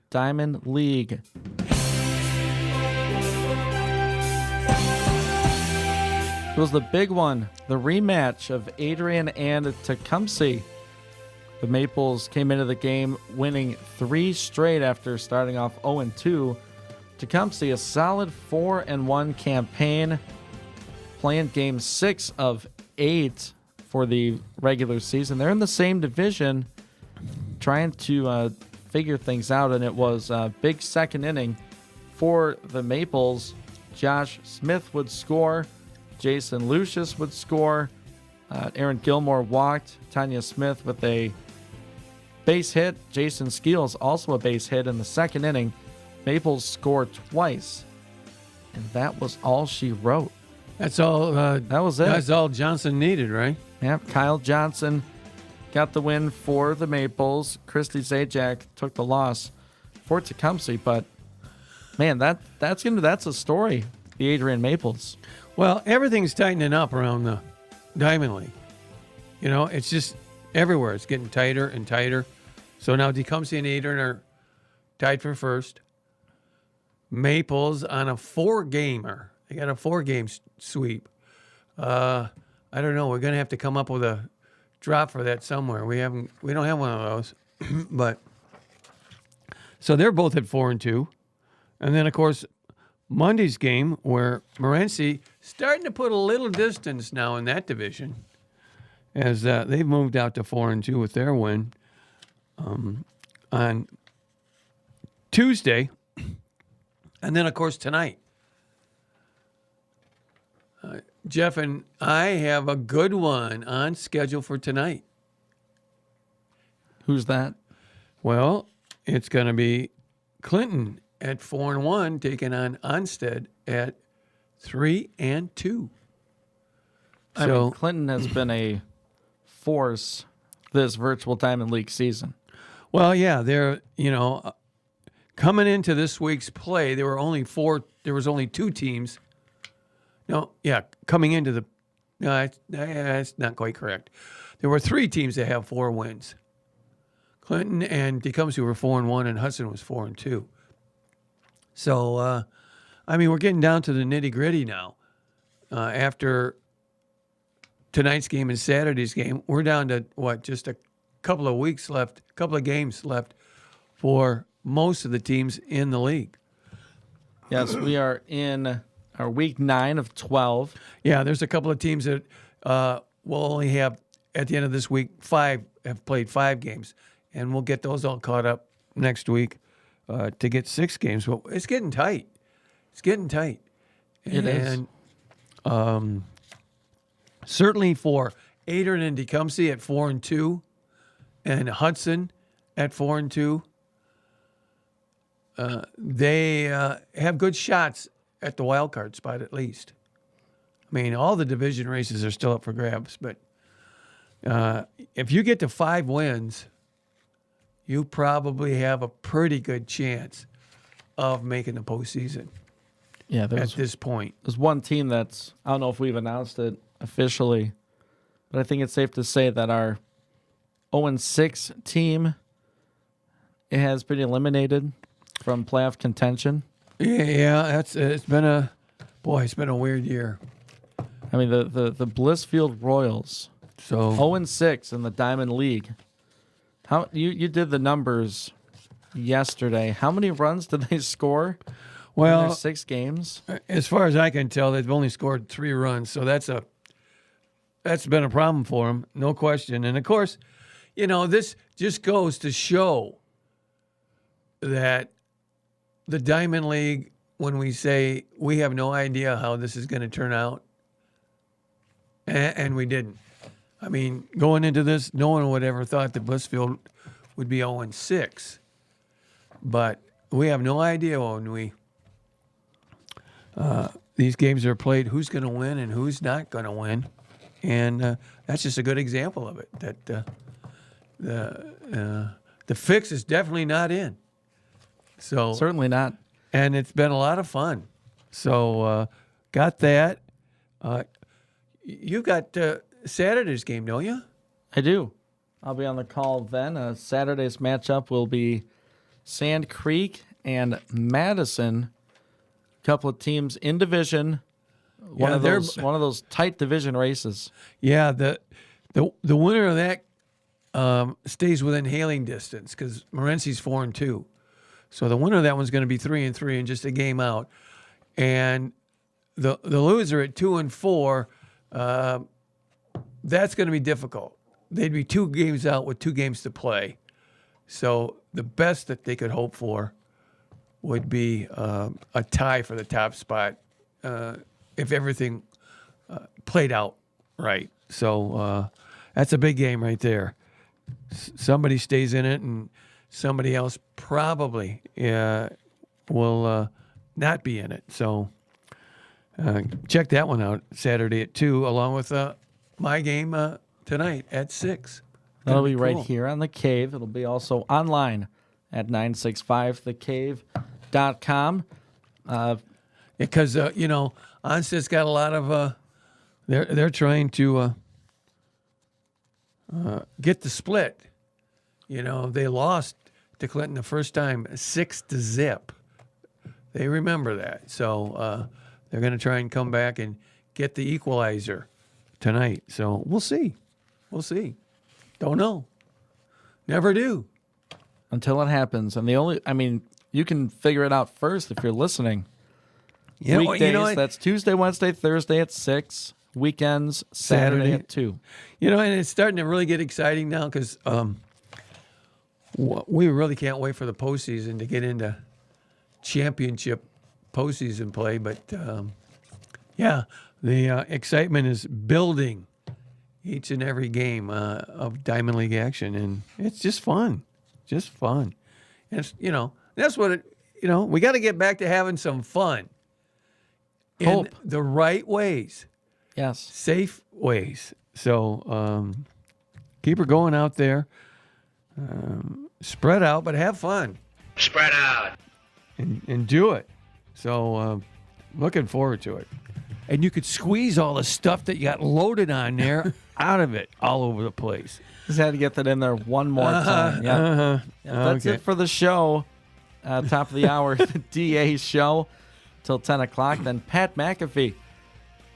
It was the big one, the rematch of Adrian and Tecumseh. The Maples came into the game winning 3 straight after starting off 0-2. Tecumseh, a solid 4-1 campaign, playing game 6 of 8 for the regular season. They're in the same division, trying to figure things out, and it was a big second inning for the Maples. Josh Smith would score. Jason Lucius would score. Aaron Gilmore walked. Tanya Smith with a base hit. Jason Skeels also a base hit in the second inning. Maples scored twice, and that was all she wrote. That's all. That was it. That's all Johnson needed, right? Yep. Kyle Johnson got the win for the Maples. Christy Zajac took the loss for Tecumseh. But man, that's a story. The Adrian Maples. Well, everything's tightening up around the Diamond League. You know, it's just everywhere. It's getting tighter and tighter. So now Tecumseh and Adrian are tied for first. Maples on a 4-gamer. They got a 4-game sweep. I don't know. We're going to have to come up with a drop for that somewhere. We don't have one of those. But so they're both at 4-2. And then, of course, Monday's game where Morenci starting to put a little distance now in that division as they've moved out to 4-2 with their win on Tuesday. And then, of course, tonight. Jeff and I have a good one on schedule for tonight. Who's that? Well, it's going to be Clinton at 4-1, taking on Onstead at 3-2. I mean, Clinton has been a force this virtual Diamond League season. Well, yeah, they're coming into this week's play. There was only 2 teams. No, yeah, coming into the. No, that's not quite correct. There were 3 teams that have 4 wins. Clinton and Tecumseh were 4-1, and Hudson was 4-2. So, we're getting down to the nitty-gritty now. After tonight's game and Saturday's game, we're down to, just a couple of weeks left, a couple of games left for most of the teams in the league. Yes, we are in our week 9 of 12. Yeah, there's a couple of teams that will only have, at the end of this week, 5 have played 5 games. And we'll get those all caught up next week to get 6 games. But it's getting tight. It's getting tight. It is. And certainly for Adrian and Tecumseh at 4-2 and Hudson at 4-2, they have good shots at the wild card spot at least. I mean, all the division races are still up for grabs, but if you get to 5 wins, you probably have a pretty good chance of making the postseason. Yeah, at this point. There's one team that's, I don't know if we've announced it officially, but I think it's safe to say that our 0-6 team has been eliminated from playoff contention. Yeah, it's been a weird year. I mean, the Blissfield Royals, 0-6 in the Diamond League. How you did the numbers yesterday? How many runs did they score? Well, in their 6 games. As far as I can tell, they've only scored 3 runs, so that's been a problem for them, no question. And of course, this just goes to show that the Diamond League, when we say we have no idea how this is going to turn out, and we didn't. I mean, going into this, no one would ever thought that Blissfield would be 0-6. But we have no idea when these games are played who's going to win and who's not going to win. And that's just a good example of it, that the fix is definitely not in. So certainly not. And it's been a lot of fun. So got that. You got Saturday's game, don't you? I do. I'll be on the call then. Saturday's matchup will be Sand Creek and Madison. A couple of teams in division. One of those tight division races. Yeah, the winner of that stays within hailing distance because Morenci's 4-2. So the winner of that one's going to be 3-3 and just a game out. And the loser at 2-4. That's going to be difficult. They'd be 2 games out with 2 games to play. So the best that they could hope for would be a tie for the top spot if everything played out right. So that's a big game right there. Somebody stays in it, and somebody else probably will not be in it. So check that one out Saturday at 2, along with my game tonight at 6. That'll be right here on The Cave. It'll be also online at 965thecave.com. Because, Onstead's got a lot of, they're trying to get the split. They lost to Clinton the first time 6-0. They remember that. So they're going to try and come back and get the equalizer tonight. So we'll see. We'll see. Don't know. Never do. Until it happens. And you can figure it out first if you're listening. Yeah, Weekdays, that's Tuesday, Wednesday, Thursday at 6. Weekends, Saturday at 2. And it's starting to really get exciting now because we really can't wait for the postseason to get into championship postseason play. But, the excitement is building each and every game of Diamond League action. And it's just fun. Just fun. And, that's what we got to get back to having some fun. In the right ways. Yes. Safe ways. So keep her going out there. Spread out, but have fun. Spread out. And do it. So looking forward to it. And you could squeeze all the stuff that you got loaded on there out of it all over the place. Just had to get that in there one more time. Yeah. That's it for the show. Top of the hour, the DA show till 10 o'clock. Then Pat McAfee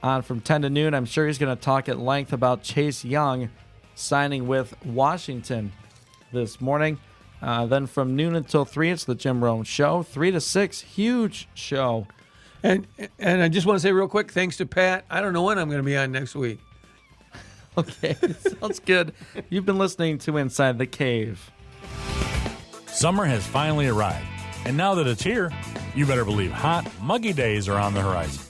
on from 10 to noon. I'm sure he's going to talk at length about Chase Young signing with Washington this morning. Then from noon until 3, it's the Jim Rome Show. 3 to 6, huge show. And I just want to say real quick, thanks to Pat. I don't know when I'm going to be on next week. Okay, sounds good. You've been listening to Inside the Cave. Summer has finally arrived, and now that it's here, you better believe hot, muggy days are on the horizon.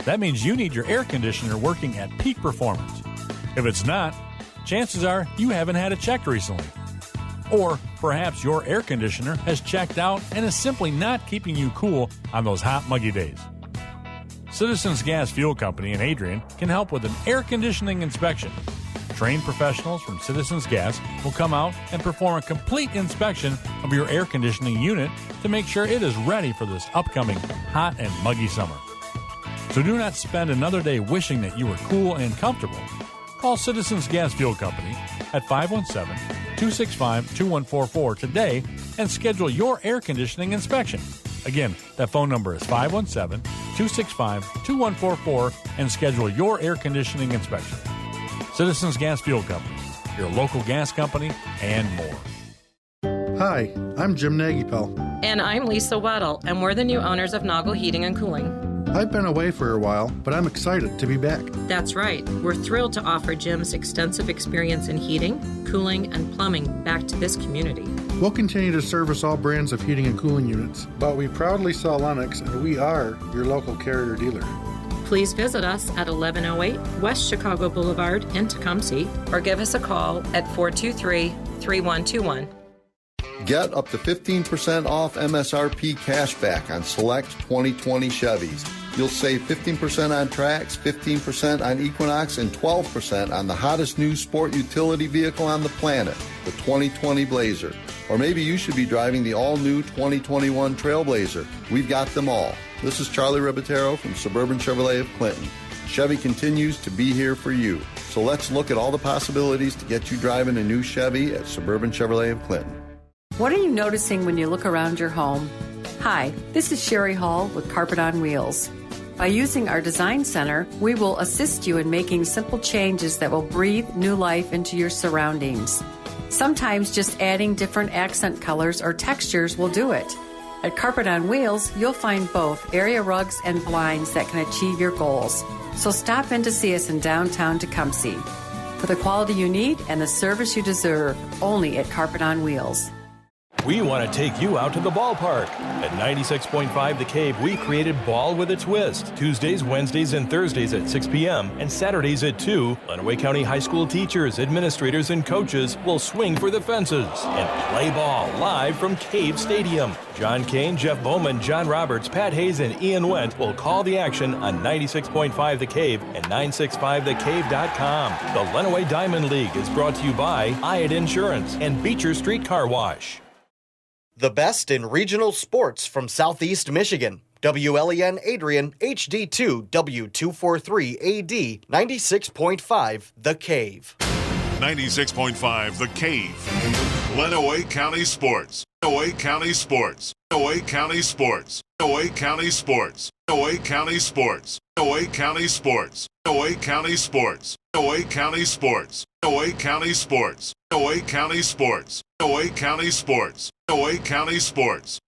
That means you need your air conditioner working at peak performance. If it's not, chances are you haven't had it checked recently. Or perhaps your air conditioner has checked out and is simply not keeping you cool on those hot, muggy days. Citizens Gas Fuel Company in Adrian can help with an air conditioning inspection. Trained professionals from Citizens Gas will come out and perform a complete inspection of your air conditioning unit to make sure it is ready for this upcoming hot and muggy summer. So do not spend another day wishing that you were cool and comfortable. Call Citizens Gas Fuel Company at 517-265-2144 today and schedule your air conditioning inspection. Again, that phone number is 517-265-2144 and schedule your air conditioning inspection. Citizens Gas Fuel Company, your local gas company, and more. Hi, I'm Jim Nagypel. And I'm Lisa Weddle, and we're the new owners of Noggle Heating and Cooling. I've been away for a while, but I'm excited to be back. That's right. We're thrilled to offer Jim's extensive experience in heating, cooling, and plumbing back to this community. We'll continue to service all brands of heating and cooling units, but we proudly sell Lennox, and we are your local Carrier dealer. Please visit us at 1108 West Chicago Boulevard in Tecumseh or give us a call at 423-3121. Get up to 15% off MSRP cashback on select 2020 Chevys. You'll save 15% on Trax, 15% on Equinox, and 12% on the hottest new sport utility vehicle on the planet, the 2020 Blazer. Or maybe you should be driving the all-new 2021 Trailblazer. We've got them all. This is Charlie Ribatero from Suburban Chevrolet of Clinton. Chevy continues to be here for you. So let's look at all the possibilities to get you driving a new Chevy at Suburban Chevrolet of Clinton. What are you noticing when you look around your home? Hi, this is Sherry Hall with Carpet on Wheels. By using our Design Center, we will assist you in making simple changes that will breathe new life into your surroundings. Sometimes just adding different accent colors or textures will do it. At Carpet on Wheels, you'll find both area rugs and blinds that can achieve your goals. So stop in to see us in downtown Tecumseh. For the quality you need and the service you deserve, only at Carpet on Wheels. We want to take you out to the ballpark. At 96.5 The Cave, we created Ball with a Twist. Tuesdays, Wednesdays, and Thursdays at 6 p.m. and Saturdays at 2. Lenawee County High School teachers, administrators, and coaches will swing for the fences and play ball live from Cave Stadium. John Kane, Jeff Bowman, John Roberts, Pat Hayes, and Ian Wendt will call the action on 96.5 The Cave and 965thecave.com. The Lenawee Diamond League is brought to you by Hyatt Insurance and Beecher Street Car Wash. The best in regional sports from Southeast Michigan. WLEN Adrian, HD2, W243AD, 96.5 The Cave. 96.5 The Cave. Lenawee County Sports. Lenawee County Sports. Lenawee County Sports. Noe County Sports. Noe County Sports. Noe County Sports. Noe County Sports. Noe County Sports. Noe County Sports. Noe County Sports. Noe County Sports. Noe County Sports.